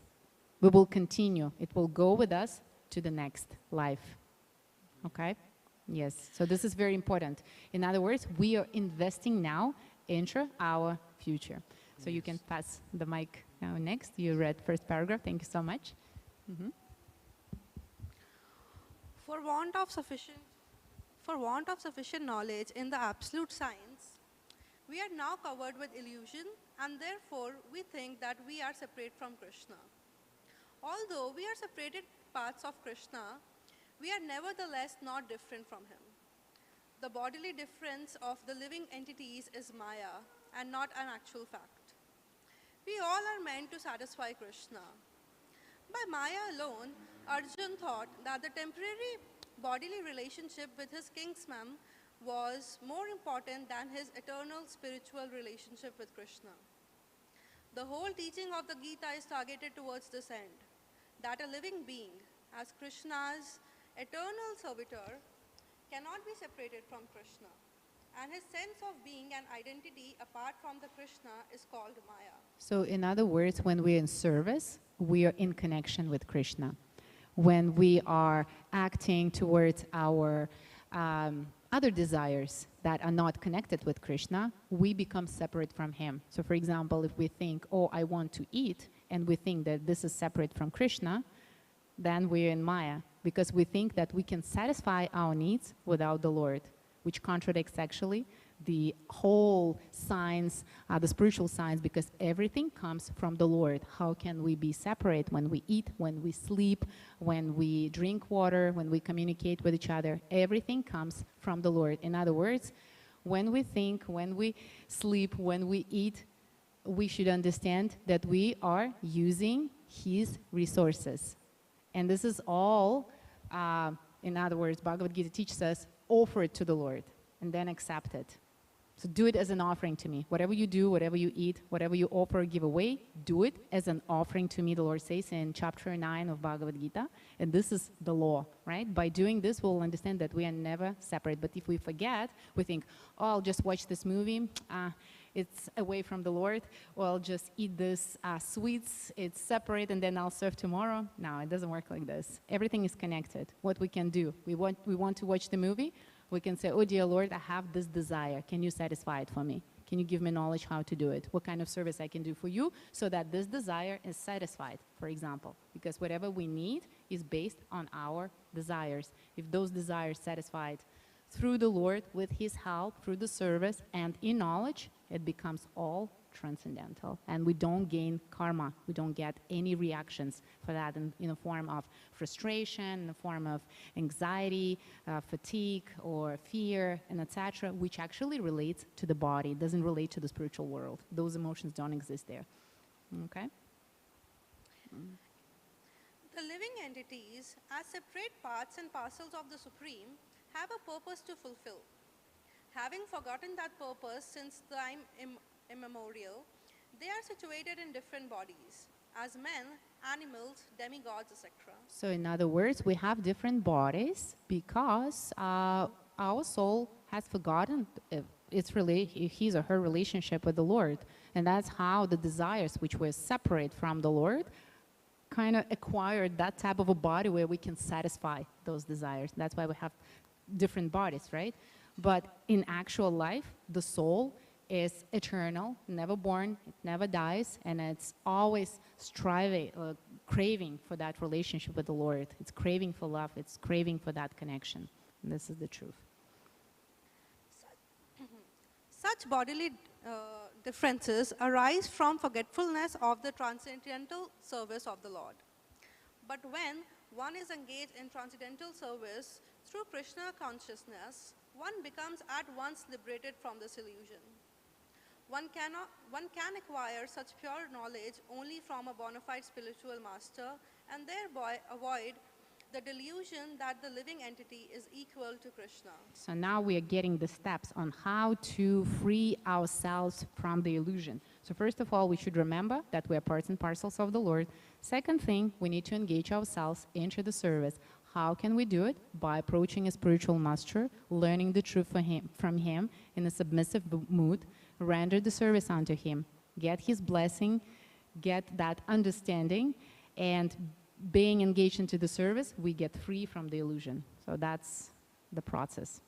We will continue. It will go with us to the next life. Okay? Yes. So this is very important. In other words, we are investing now into our future. So you can pass the mic now next. You read first paragraph. Thank you so much. For want of sufficient for want of sufficient knowledge in the absolute science, we are now covered with illusion, and therefore we think that we are separate from Krishna. Although we are separated parts of Krishna, we are nevertheless not different from him. The bodily difference of the living entities is Maya and not an actual fact. We all are meant to satisfy Krishna. By Maya alone, Arjun thought that the temporary bodily relationship with his kinsman was more important than his eternal spiritual relationship with Krishna. The whole teaching of the Gita is targeted towards this end, that a living being, as Krishna's eternal servitor, cannot be separated from Krishna, and his sense of being and identity apart from the Krishna is called Maya. So, in other words, when we're in service, we are in connection with Krishna. When we are acting towards our other desires that are not connected with Krishna, we become separate from him. So, for example, if we think, oh, I want to eat, and we think that this is separate from Krishna, then we're in Maya, because we think that we can satisfy our needs without the Lord, which contradicts actually the whole science, the spiritual science, because everything comes from the Lord. How can we be separate when we eat, when we sleep, when we drink water, when we communicate with each other? Everything comes from the Lord. In other words, when we think, when we sleep, when we eat, we should understand that we are using his resources. And this is all, in other words, Bhagavad Gita teaches us, offer it to the Lord and then accept it. So do it as an offering to me. Whatever you do, whatever you eat, whatever you offer or give away, do it as an offering to me, the Lord says in chapter 9 of Bhagavad Gita. And this is the law, right? By doing this, we'll understand that we are never separate. But if we forget, we think, oh, I'll just watch this movie. It's away from the Lord. Or I'll just eat this sweets. It's separate, and then I'll serve tomorrow. No, it doesn't work like this. Everything is connected. What we can do, we want to watch the movie. We can say, oh, dear Lord, I have this desire. Can you satisfy it for me? Can you give me knowledge how to do it? What kind of service I can do for you so that this desire is satisfied, for example? Because whatever we need is based on our desires. If those desires satisfied through the Lord, with his help, through the service, and in knowledge, it becomes all transcendental. And we don't gain karma. We don't get any reactions for that in the form of frustration, in the form of anxiety, fatigue, or fear, and etc., which actually relates to the body. It doesn't relate to the spiritual world. Those emotions don't exist there. Okay? The living entities, as separate parts and parcels of the Supreme, have a purpose to fulfill. Having forgotten that purpose since time immemorial, they are situated in different bodies, as men, animals, demigods, etc. So in other words, we have different bodies because our soul has forgotten his or her relationship with the Lord. And that's how the desires which were separate from the Lord kind of acquired that type of a body where we can satisfy those desires. That's why we have different bodies, right? But in actual life, the soul is eternal, never born, it never dies, and it's always striving, craving for that relationship with the Lord. It's craving for love, it's craving for that connection. And this is the truth. Such bodily differences arise from forgetfulness of the transcendental service of the Lord. But when one is engaged in transcendental service through Krishna consciousness, one becomes at once liberated from this illusion. One can acquire such pure knowledge only from a bona fide spiritual master and thereby avoid the delusion that the living entity is equal to Krishna. So now we are getting the steps on how to free ourselves from the illusion. So first of all, we should remember that we are parts and parcels of the Lord. Second thing, we need to engage ourselves into the service. How can we do it? By approaching a spiritual master, learning the truth from him in a submissive mood, render the service unto him, get his blessing, get that understanding, and being engaged into the service, we get free from the illusion. So that's the process.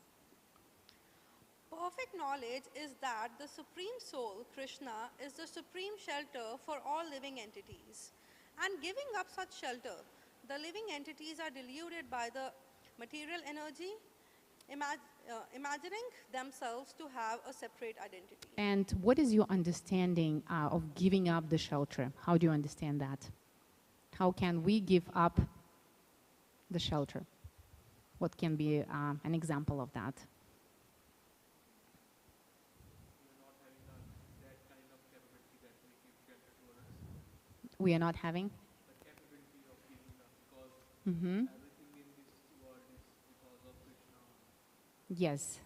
Perfect knowledge is that the Supreme Soul, Krishna, is the supreme shelter for all living entities. And giving up such shelter, the living entities are deluded by the material energy, imagining themselves to have a separate identity. And what is your understanding of giving up the shelter? How do you understand that? How can we give up the shelter? What can be an example of that? We are not having? Mm-hmm. Yes.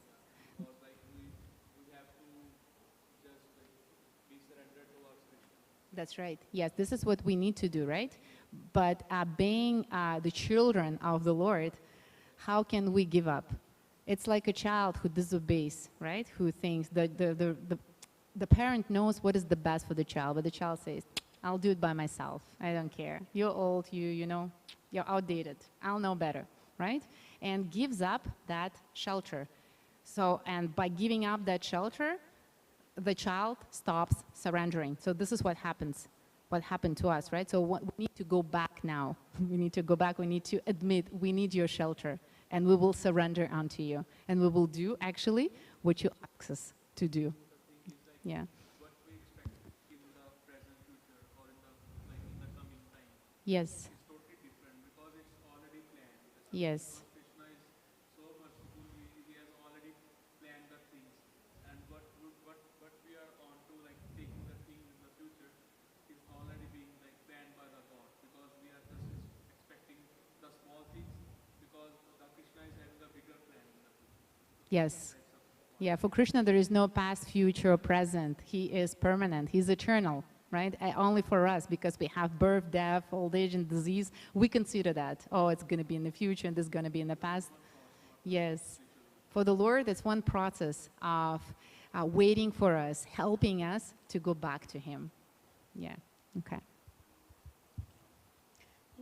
That's right. Yes, this is what we need to do, right? But being the children of the Lord, how can we give up? It's like a child who disobeys, right? Who thinks the parent knows what is the best for the child, but the child says, I'll do it by myself. I don't care. You're old, you know, you're outdated. I'll know better, right? And gives up that shelter. So, and by giving up that shelter, the child stops surrendering. So this is what happens, what happened to us, right? So we need to go back now. We need to go back. We need to admit we need your shelter, and we will surrender unto you. And we will do actually what you ask us to do. Yeah. Yes. Yes. Yes. Yeah, for Krishna there is no past, future, or present. He is permanent. He's eternal, right? Only for us, because we have birth, death, old age, and disease, we consider that, oh, it's going to be in the future and this is going to be in the past. Yes. For the Lord, it's one process of waiting for us, helping us to go back to Him. Yeah, okay.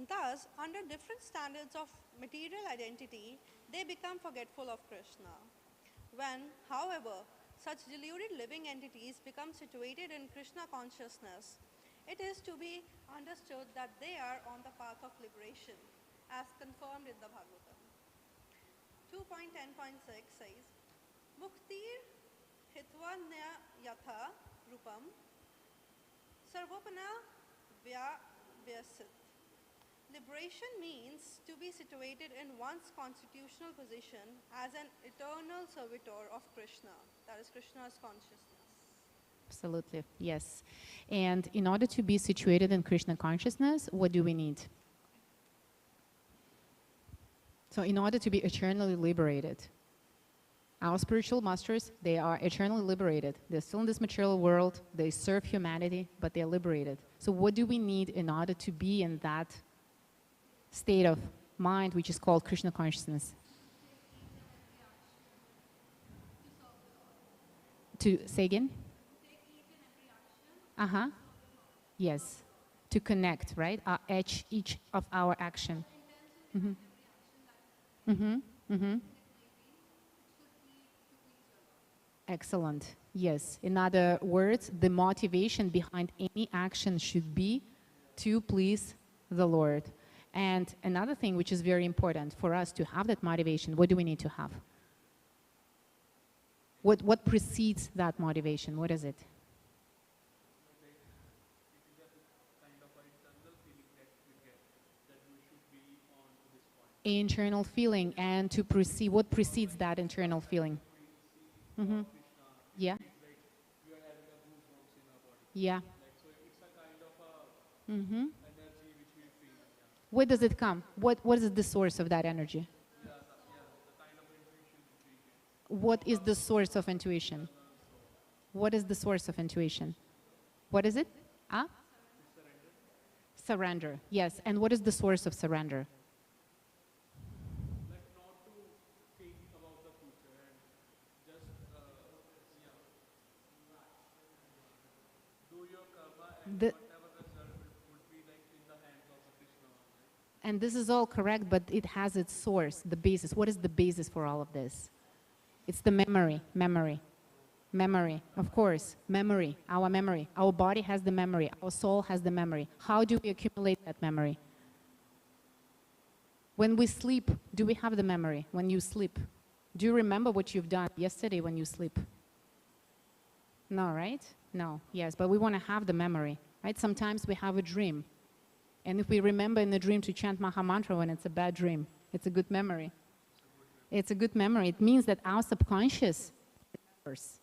Thus, under different standards of material identity, they become forgetful of Krishna. When, however, such deluded living entities become situated in Krishna consciousness, it is to be understood that they are on the path of liberation, as confirmed in the Bhagavatam. 2.10.6 says, Muktir hitvanya yatha rupam sarvopana vyasit. Liberation means to be situated in one's constitutional position as an eternal servitor of Krishna, that is Krishna's consciousness. Absolutely, yes. And in order to be situated in Krishna consciousness, what do we need? So in order to be eternally liberated, our spiritual masters, they are eternally liberated. They're still in this material world, they serve humanity, but they're liberated. So what do we need in order to be in that state of mind, which is called Krishna consciousness? To say again? Uh-huh. Yes. To connect, right? Each of our action. Mm-hmm. Mm-hmm. Mm-hmm. Excellent. Yes. In other words, the motivation behind any action should be to please the Lord. And another thing which is very important for us to have that motivation, what do we need to have? What precedes that motivation? What is it? Internal feeling, and to proceed, what precedes that internal feeling? Mm-hmm. Yeah. Yeah. Mm-hmm. Where does it come? What is the source of that energy? What is the source of intuition? What is the source of intuition? What is it? Ah? Surrender. Yes. And what is the source of surrender? And this is all correct, but it has its source, the basis. What is the basis for all of this? It's the memory, of course, memory, our memory. Our body has the memory, our soul has the memory. How do we accumulate that memory? When we sleep, do we have the memory when you sleep? Do you remember what you've done yesterday when you sleep? No, right? No, yes, but we want to have the memory, right? Sometimes we have a dream. And if we remember in the dream to chant Maha Mantra when it's a bad dream, it's a good memory. It's a good memory. It means that our subconscious remembers.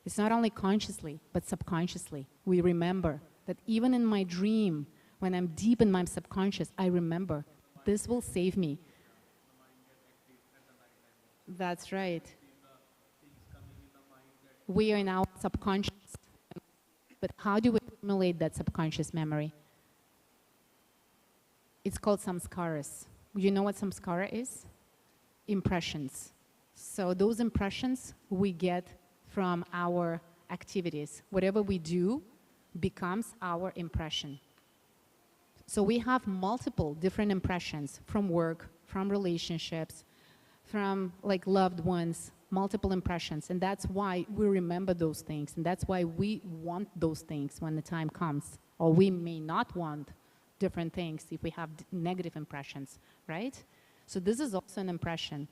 It's not only consciously, but subconsciously. We remember that even in my dream, when I'm deep in my subconscious, I remember this will save me. That's right. We are in our subconscious. But how do we accumulate that subconscious memory? It's called samskaras. You know what samskara is? Impressions. So those impressions we get from our activities. Whatever we do becomes our impression. So we have multiple different impressions from work, from relationships, from like loved ones, multiple impressions. And that's why we remember those things. And that's why we want those things when the time comes. Or we may not want different things if we have negative impressions, right? So this is also an impression.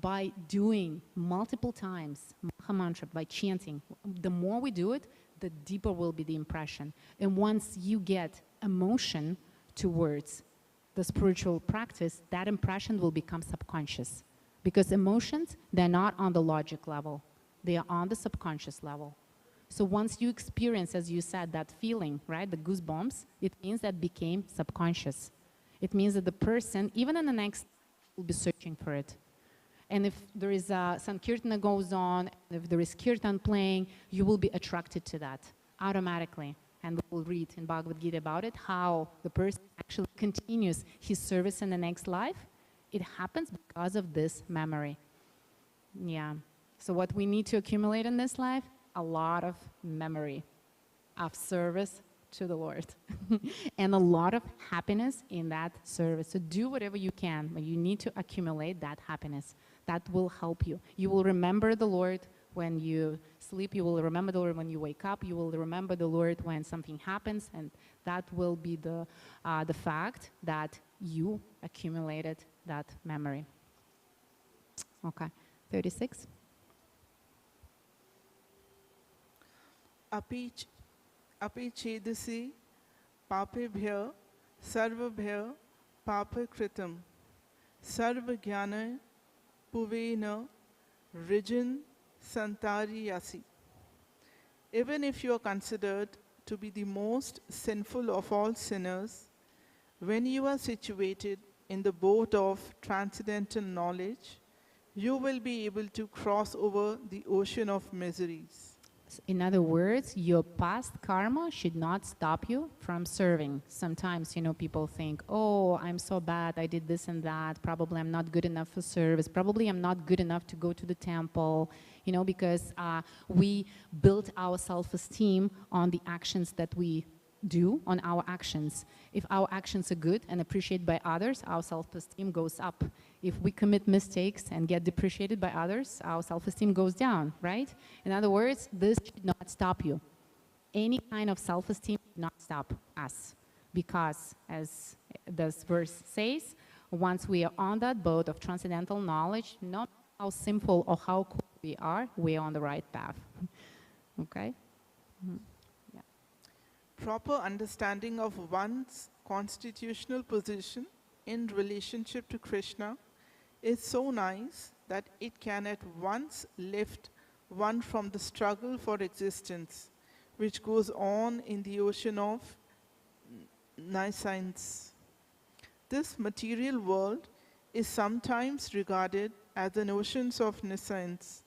By doing multiple times Maha Mantra, by chanting, the more we do it, the deeper will be the impression. And once you get emotion towards the spiritual practice, that impression will become subconscious. Because emotions, they're not on the logic level. They are on the subconscious level. So once you experience, as you said, that feeling, right, the goosebumps, it means that became subconscious. It means that the person, even in the next, will be searching for it. And if there is Sankirtana goes on, if there is Kirtan playing, you will be attracted to that automatically. And we'll read in Bhagavad Gita about it, how the person actually continues his service in the next life. It happens because of this memory. Yeah. So what we need to accumulate in this life, a lot of memory of service to the Lord and a lot of happiness in that service. So do whatever you can, but you need to accumulate that happiness. That will help you. You will remember the Lord when you sleep. You will remember the Lord when you wake up. You will remember the Lord when something happens, and that will be the fact that you accumulated that memory. Okay, 36. अपि चेदसि पापेभ्यः सर्वभ्यः पापकृतं सर्वज्ञान पुवेन ऋजन् santariyasi. Even if you are considered to be the most sinful of all sinners, when you are situated in the boat of transcendental knowledge, you will be able to cross over the ocean of miseries. In other words, your past karma should not stop you from serving. Sometimes, people think, oh, I'm so bad, I did this and that, probably I'm not good enough for service, probably I'm not good enough to go to the temple, because we built our self-esteem on the actions that we do, on our actions. If our actions are good and appreciated by others, our self-esteem goes up. If we commit mistakes and get depreciated by others, our self-esteem goes down, right? In other words, this should not stop you. Any kind of self-esteem should not stop us. Because, as this verse says, once we are on that boat of transcendental knowledge, not how sinful or how cool we are on the right path. Okay? Mm-hmm. Proper understanding of one's constitutional position in relationship to Krishna is so nice that it can at once lift one from the struggle for existence, which goes on in the ocean of nescience. This material world is sometimes regarded as an ocean of nescience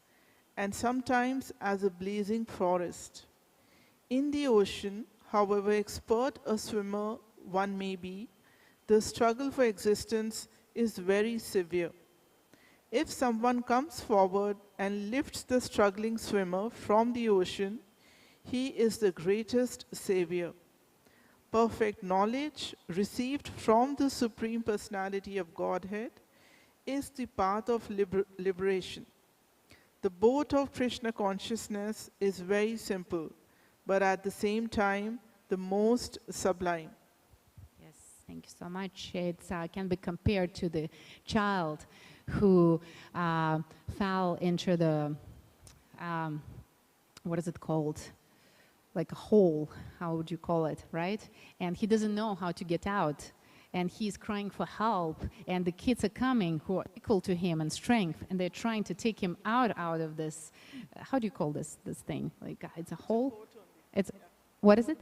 and sometimes as a blazing forest. In the ocean, however expert a swimmer one may be, the struggle for existence is very severe. If someone comes forward and lifts the struggling swimmer from the ocean, he is the greatest savior. Perfect knowledge received from the Supreme Personality of Godhead is the path of liberation. The boat of Krishna consciousness is very simple, but at the same time, the most sublime. Yes. Thank you so much. It can be compared to the child who fell into the, what is it called? Like a hole, how would you call it, right? And he doesn't know how to get out. And he's crying for help. And the kids are coming who are equal to him in strength. And they're trying to take him out of this, how do you call this thing? Like, it's a hole? It's, what is it?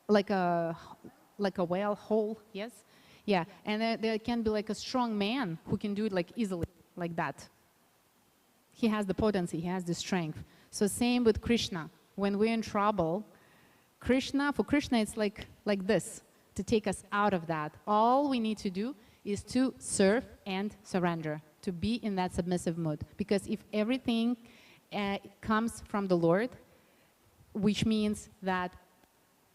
Like a whale hole, yes? Yeah, and there can be like a strong man who can do it like easily, like that. He has the potency, he has the strength. So same with Krishna. When we're in trouble, for Krishna it's like this, to take us out of that. All we need to do is to serve and surrender, to be in that submissive mood. Because if everything comes from the Lord, which means that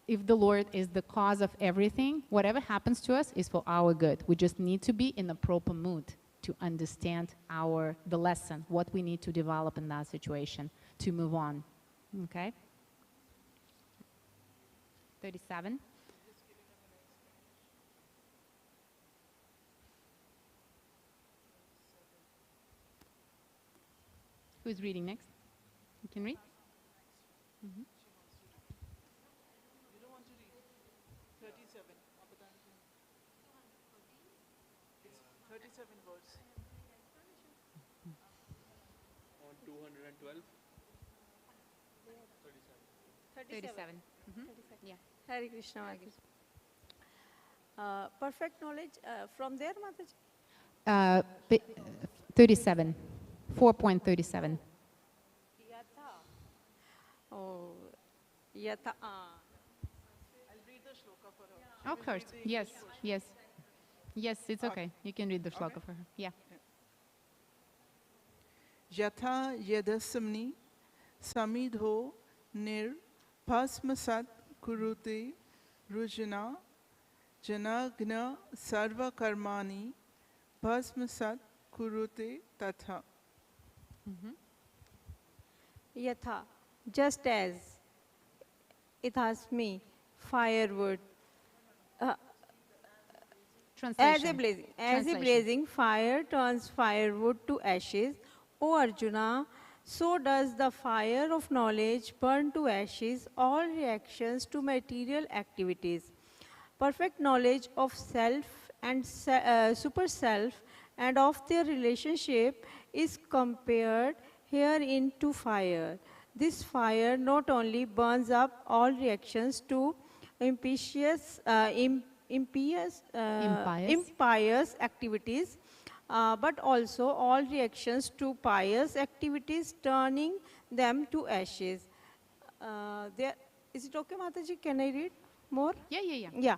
if the Lord is the cause of everything, whatever happens to us is for our good. We just need to be in a proper mood to understand the lesson, what we need to develop in that situation to move on. Okay? 37. Who's reading next? You can read? Mm-hmm. 37 words. On 212. 37. Yeah. Hare Krishna Mataji. Perfect knowledge from there, Mataji? 37. 4.37. Yatha. Oh, Yatha. I'll read the shloka for her. Of course. Yes. Yes. Yes, it's okay. You can read the shloka for her. Yeah. Yatha yadasamni samidho nir bhasmasat kurute rujana janagna sarva karmani bhasmasat kurute tatha. Yatha, just as it has me, firewood, as a blazing fire turns firewood to ashes, O Arjuna, so does the fire of knowledge burn to ashes all reactions to material activities. Perfect knowledge of self and super self and of their relationship is compared herein to fire. This fire not only burns up all reactions to impious activities, but also all reactions to pious activities, turning them to ashes. Is it okay, Mataji? Can I read more? Yeah.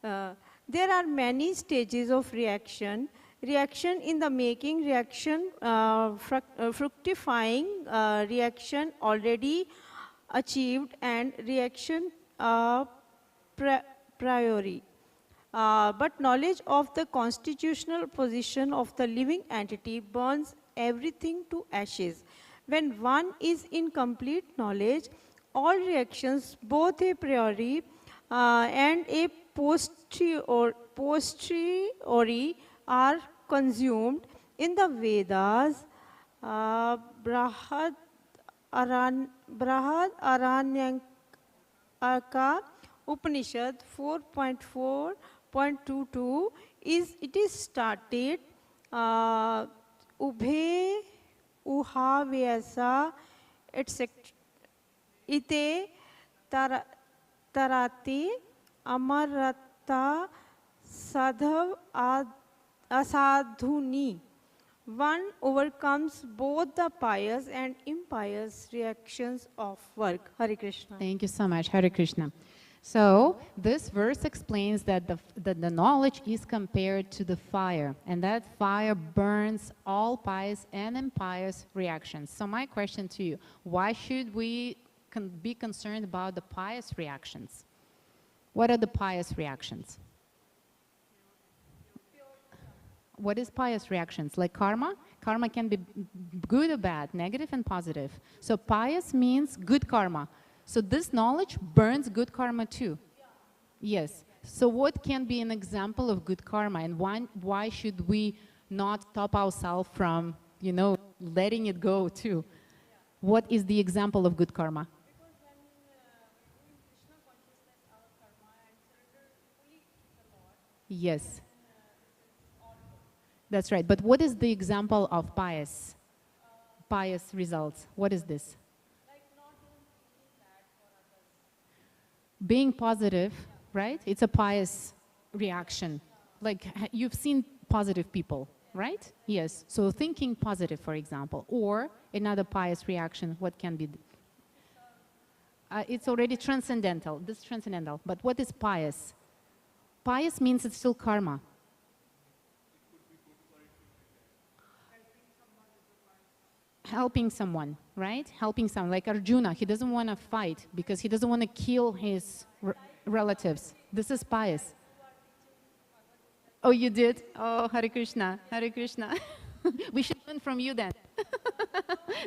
There are many stages of reaction. Reaction in the making, reaction fructifying, reaction already achieved, and reaction priori. But knowledge of the constitutional position of the living entity burns everything to ashes. When one is in complete knowledge, all reactions, both a priori and a posteriori, are consumed. In the Vedas, Brahad Aranyaka Upanishad 4.4.22 is started Ubhe Uha Vyasa etc. Ite Tarati Amarata Sadhav Asadhuni. One overcomes both the pious and impious reactions of work. Hare Krishna. Thank you so much. Hare Krishna. So this verse explains that the knowledge is compared to the fire, and that fire burns all pious and impious reactions. So my question to you, why should we be concerned about the pious reactions? What are the pious reactions? What is pious reactions? Like karma? Karma can be good or bad, negative and positive. So pious means good karma. So this knowledge burns good karma too. Yes. So what can be an example of good karma, and why should we not stop ourselves from, you know, letting it go too? What is the example of good karma? Yes. That's right. But what is the example of pious results? What is this? Being positive, right? It's a pious reaction. Like you've seen positive people, right? Yes. So thinking positive, for example, or another pious reaction, what can be? It's already transcendental. This is transcendental. But what is pious? Pious means it's still karma. Helping someone, right? Helping someone, like Arjuna, he doesn't want to fight because he doesn't want to kill his relatives. This is pious. Oh, you did? Oh, Hare Krishna, Hare Krishna. We should learn from you then.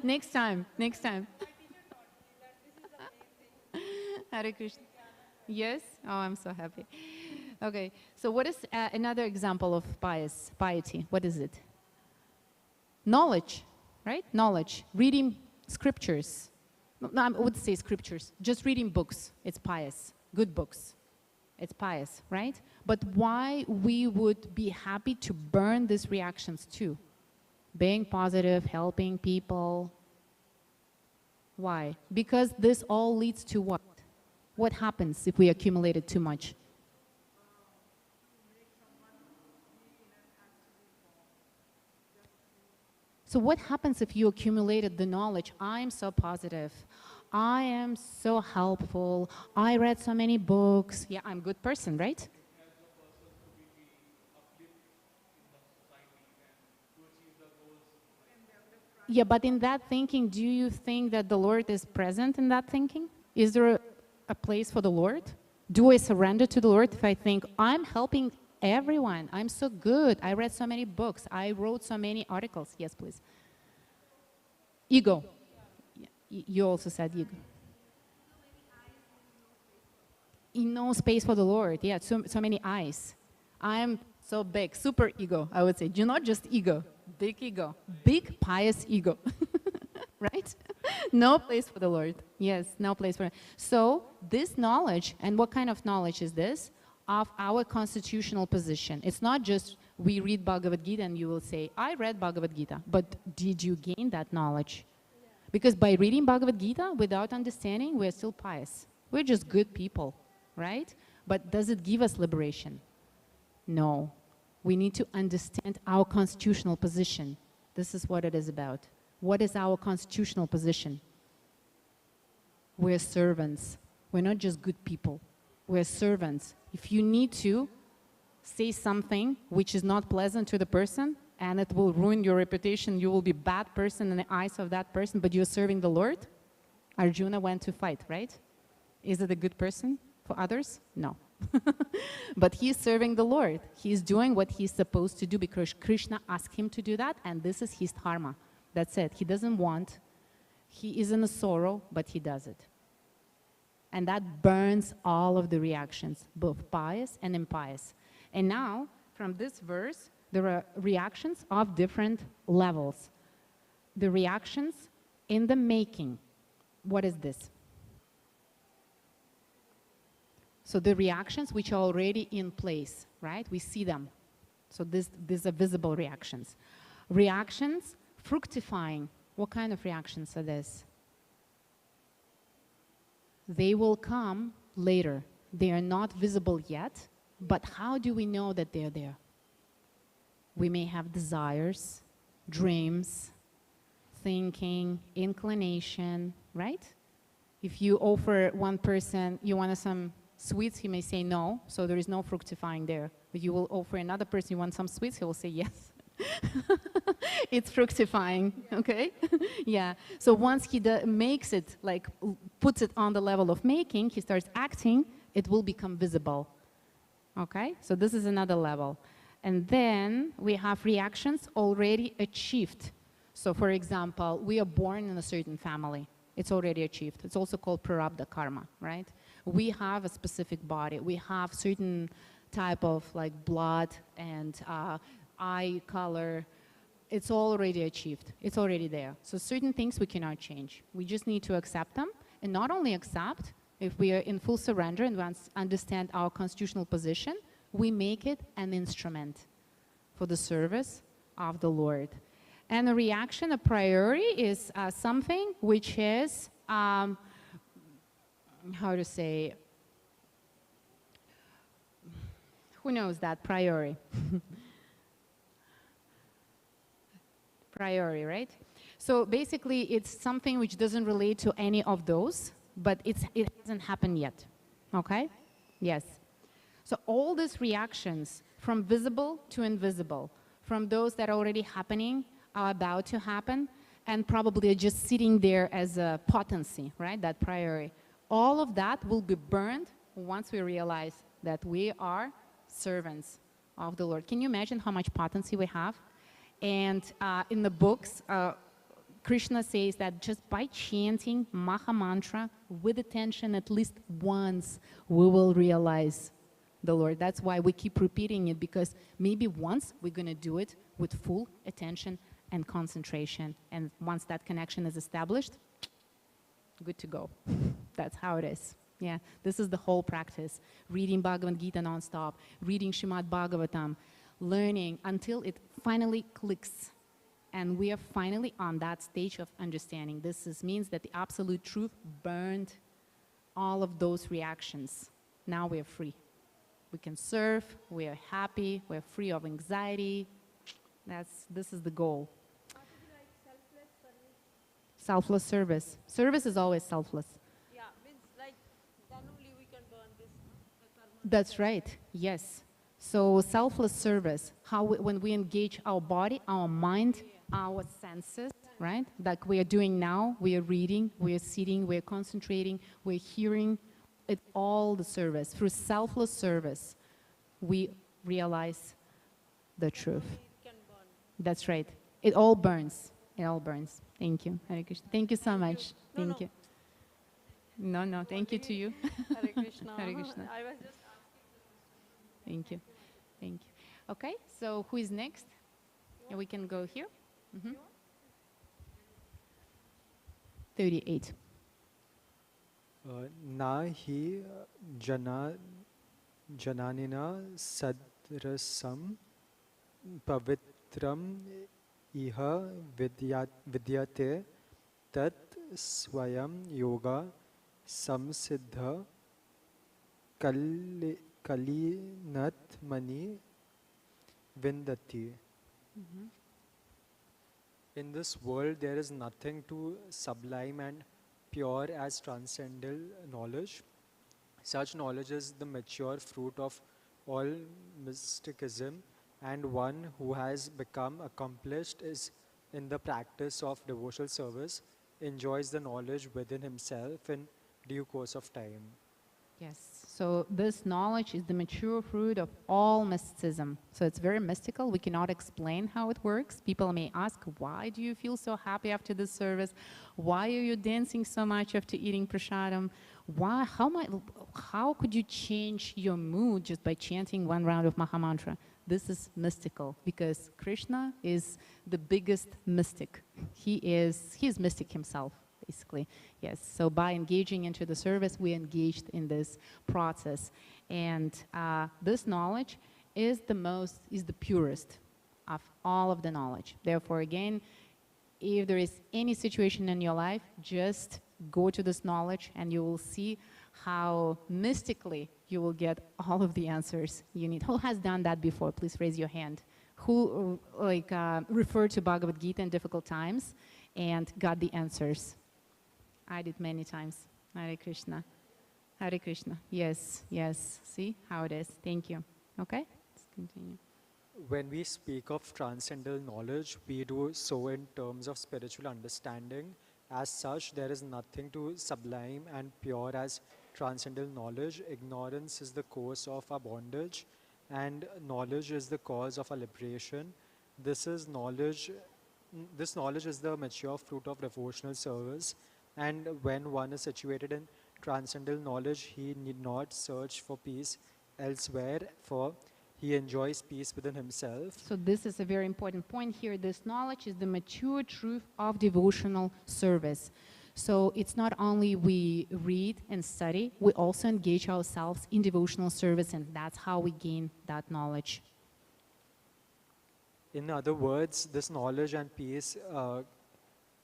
Next time, next time. Hare Krishna. Yes? Oh, I'm so happy. Okay, so what is another example of piety? What is it? Knowledge. Right? Knowledge. Reading scriptures. No, I would say scriptures. Just reading books. It's pious. Good books. It's pious, right? But why we would be happy to burn these reactions too? Being positive, helping people. Why? Because this all leads to what? What happens if we accumulate it too much? So what happens if you accumulated the knowledge, I'm so positive, I am so helpful, I read so many books, yeah, I'm a good person, right? Yeah, but in that thinking, do you think that the Lord is present in that thinking? Is there a place for the Lord? Do I surrender to the Lord if I think, I'm helping everyone, I'm so good, I read so many books, I wrote so many articles. Yes, please. Ego. You also said ego. No space for the Lord. Yeah, so many eyes. I'm so big, super ego, I would say. Do not just ego, big pious ego, right? No place for the Lord. Yes, no place for it. So this knowledge, and what kind of knowledge is this? Of our constitutional position. It's not just we read Bhagavad Gita and you will say, I read Bhagavad Gita, but did you gain that knowledge? Because by reading Bhagavad Gita without understanding, we're still pious. We're just good people, right? But does it give us liberation? No. We need to understand our constitutional position. This is what it is about. What is our constitutional position? We're servants. We're not just good people. We're servants. If you need to say something which is not pleasant to the person and it will ruin your reputation, you will be a bad person in the eyes of that person, but you're serving the Lord. Arjuna went to fight, right? Is it a good person for others? No. But he's serving the Lord. He's doing what he's supposed to do because Krishna asked him to do that, and this is his dharma. That's it. He doesn't want, he is in a sorrow, but he does it. And that burns all of the reactions, both pious and impious. And now, from this verse, there are reactions of different levels. The reactions in the making. What is this? So the reactions which are already in place, right? We see them. So these are visible reactions. Reactions fructifying. What kind of reactions are these? They will come later. They are not visible yet, but how do we know that they're there? We may have desires, dreams, thinking, inclination, right? If you offer one person, you want some sweets, he may say no, so there is no fructifying there. But you will offer another person, you want some sweets, he will say yes. It's fructifying, okay? Yeah, so once he makes it, like puts it on the level of making, he starts acting, it will become visible, okay? So this is another level. And then we have reactions already achieved. So for example, we are born in a certain family. It's already achieved. It's also called prarabdha karma, right? We have a specific body. We have certain type of like blood and eye color. It's already achieved. It's already there. So certain things we cannot change. We just need to accept them, and not only accept, if we are in full surrender and understand our constitutional position, we make it an instrument for the service of the Lord. And a reaction, a priori, is something which is, how to say, who knows that, priori? Priori, right? So basically, it's something which doesn't relate to any of those, but it hasn't happened yet, okay? Yes. So all these reactions, from visible to invisible, from those that are already happening, are about to happen, and probably are just sitting there as a potency, right, that priori. All of that will be burned once we realize that we are servants of the Lord. Can you imagine how much potency we have? And in the books, Krishna says that just by chanting Maha Mantra with attention at least once, we will realize the Lord. That's why we keep repeating it, because maybe once we're going to do it with full attention and concentration. And once that connection is established, good to go. That's how it is. Yeah, this is the whole practice. Reading Bhagavad Gita non-stop, reading Srimad Bhagavatam, learning until it finally clicks. And we are finally on that stage of understanding. This means that the absolute truth burned all of those reactions. Now we are free. We can serve, we are happy, we're free of anxiety. This is the goal. Selfless service. Service is always selfless. Yeah, means like then only we can burn this. That's right, yes. So selfless service, when we engage our body, our mind, our senses, right? Like we are doing now, we are reading, we are sitting, we are concentrating, we're hearing, it all the service. Through selfless service, we realize the truth. It can burn. That's right. It all burns. It all burns. Thank you, Hare Krishna. Thank you so much. No, Thank no. you. No, thank you to you. Hare Krishna. Hare Krishna. I was just Thank you. Thank you. Okay, so who is next? Yeah, we can go here. 38. Na hi jananina sadrasam pavitram iha vidyate tat swayam yoga samsiddha kalinat mani vindati. In this world, there is nothing too sublime and pure as transcendental knowledge. Such knowledge is the mature fruit of all mysticism, and one who has become accomplished is in the practice of devotional service enjoys the knowledge within himself in due course of time. Yes, so this knowledge is the mature fruit of all mysticism. So it's very mystical. We cannot explain how it works. People may ask, why do you feel so happy after this service? Why are you dancing so much after eating prasadam? How could you change your mood just by chanting one round of Maha Mantra? This is mystical because Krishna is the biggest mystic. He is mystic himself. Basically, yes. So by engaging into the service, we engaged in this process, and this knowledge is the purest of all of the knowledge. Therefore, again, if there is any situation in your life, just go to this knowledge, and you will see how mystically you will get all of the answers you need. Who has done that before? Please raise your hand. Who referred to Bhagavad Gita in difficult times and got the answers? I did many times. Hare Krishna. Hare Krishna. Yes, yes. See how it is. Thank you. Okay, let's continue. When we speak of transcendental knowledge, we do so in terms of spiritual understanding. As such, there is nothing too sublime and pure as transcendental knowledge. Ignorance is the cause of our bondage, and knowledge is the cause of our liberation. This knowledge is the mature fruit of devotional service. And when one is situated in transcendental knowledge, he need not search for peace elsewhere, for he enjoys peace within himself. So this is a very important point here. This knowledge is the mature truth of devotional service. So it's not only we read and study, we also engage ourselves in devotional service, and that's how we gain that knowledge. In other words, this knowledge and peace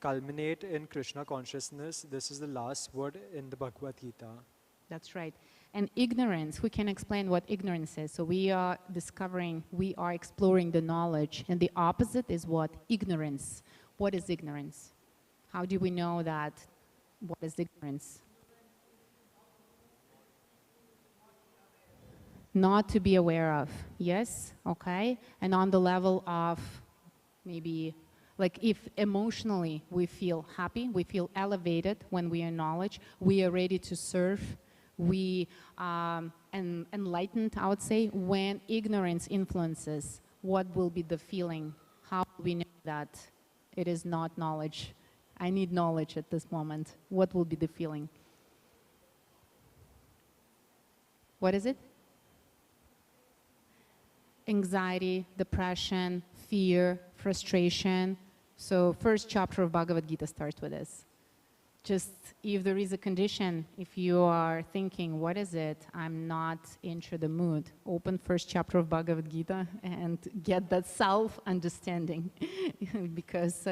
culminate in Krishna consciousness. This is the last word in the Bhagavad Gita. That's right. And ignorance, who can explain what ignorance is? So we are discovering, we are exploring the knowledge, and the opposite is what? Ignorance. What is ignorance? How do we know that? What is ignorance? Not to be aware of, yes, okay? And on the level of maybe, like if emotionally we feel happy, we feel elevated when we are in knowledge, we are ready to serve, we enlightened, I would say. When ignorance influences, what will be the feeling? How do we know that it is not knowledge? I need knowledge at this moment. What will be the feeling? What is it? Anxiety, depression, fear, frustration. So first chapter of Bhagavad Gita starts with this. Just if there is a condition, if you are thinking, what is it? I'm not into the mood. Open first chapter of Bhagavad Gita and get that self-understanding. Because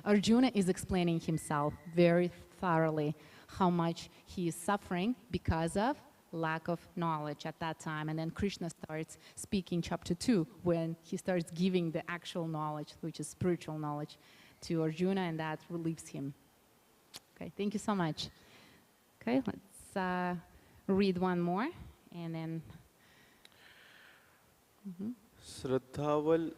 Arjuna is explaining himself very thoroughly how much he is suffering because of lack of knowledge at that time. And then Krishna starts speaking chapter 2 when he starts giving the actual knowledge, which is spiritual knowledge, to Arjuna, and that relieves him. Okay, thank you so much. Okay, let's read one more, and then... Sraddhaval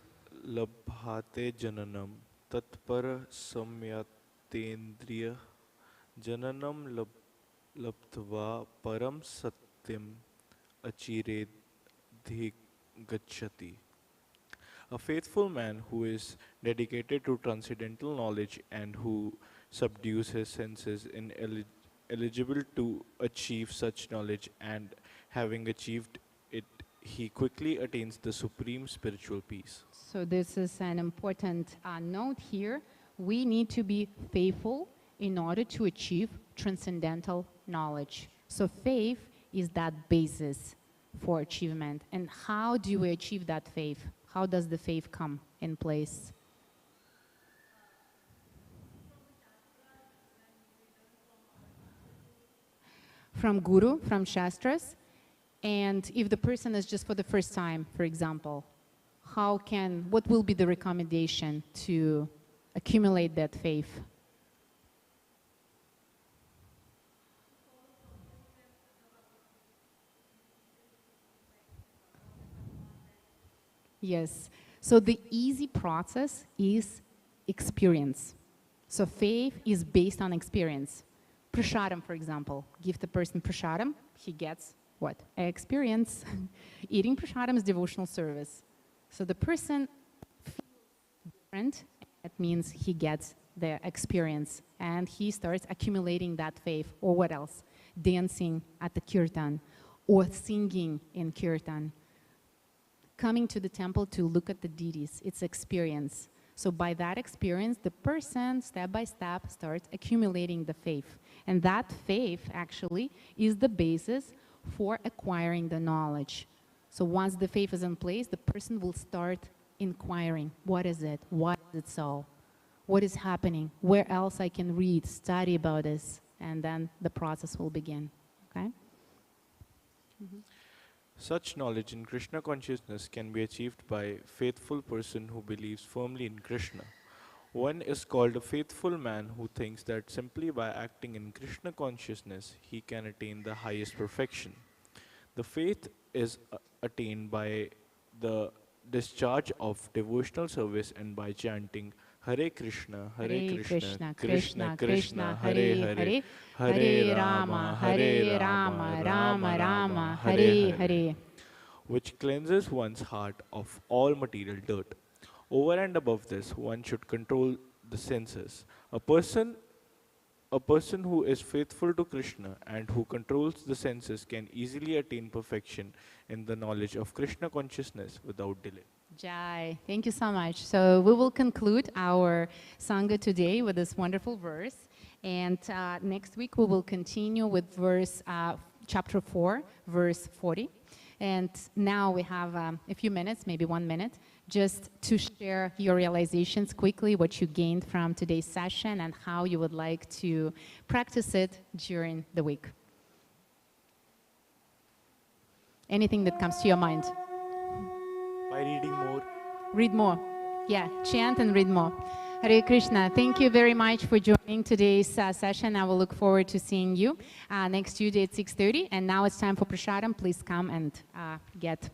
labhate jananam tatpara samyatendriya jananam labdhva param satyam achiredhi gacchati. A faithful man who is dedicated to transcendental knowledge and who subdues his senses is eligible to achieve such knowledge, and having achieved it, he quickly attains the supreme spiritual peace. So this is an important note here. We need to be faithful in order to achieve transcendental knowledge. So faith is that basis for achievement. And how do we achieve that faith? How does the faith come in place? From Guru, from Shastras. And if the person is just for the first time, for example, what will be the recommendation to accumulate that faith? Yes. So the easy process is experience. So faith is based on experience. Prasadam, for example, give the person prasadam, he gets what? Experience. Eating prasadam is devotional service. So the person feels different, that means he gets the experience, and he starts accumulating that faith. Or what else? Dancing at the kirtan, or singing in kirtan. Coming to the temple to look at the deities, it's experience. So by that experience, the person, step by step, starts accumulating the faith. And that faith, actually, is the basis for acquiring the knowledge. So once the faith is in place, the person will start inquiring, what is it? Why is it so? What is happening? Where else I can read, study about this? And then the process will begin, okay? Such knowledge in Krishna consciousness can be achieved by a faithful person who believes firmly in Krishna. One is called a faithful man who thinks that simply by acting in Krishna consciousness, he can attain the highest perfection. The faith is attained by the discharge of devotional service and by chanting Hare Krishna, Krishna, Krishna Krishna, Hare Hare, Hare Rama, Rama Rama, Hare Hare, which cleanses one's heart of all material dirt. Over and above this, one should control the senses. A person A person who is faithful to Krishna and who controls the senses can easily attain perfection in the knowledge of Krishna consciousness without delay. Jai, thank you so much. So we will conclude our Sangha today with this wonderful verse. And next week we will continue with chapter 4, verse 40. And now we have a few minutes, maybe 1 minute, just to share your realizations quickly, what you gained from today's session and how you would like to practice it during the week. Anything that comes to your mind? By reading more. Read more. Yeah, chant and read more. Hare Krishna, thank you very much for joining today's session. I will look forward to seeing you next Tuesday at 6:30. And now it's time for prasadam. Please come and get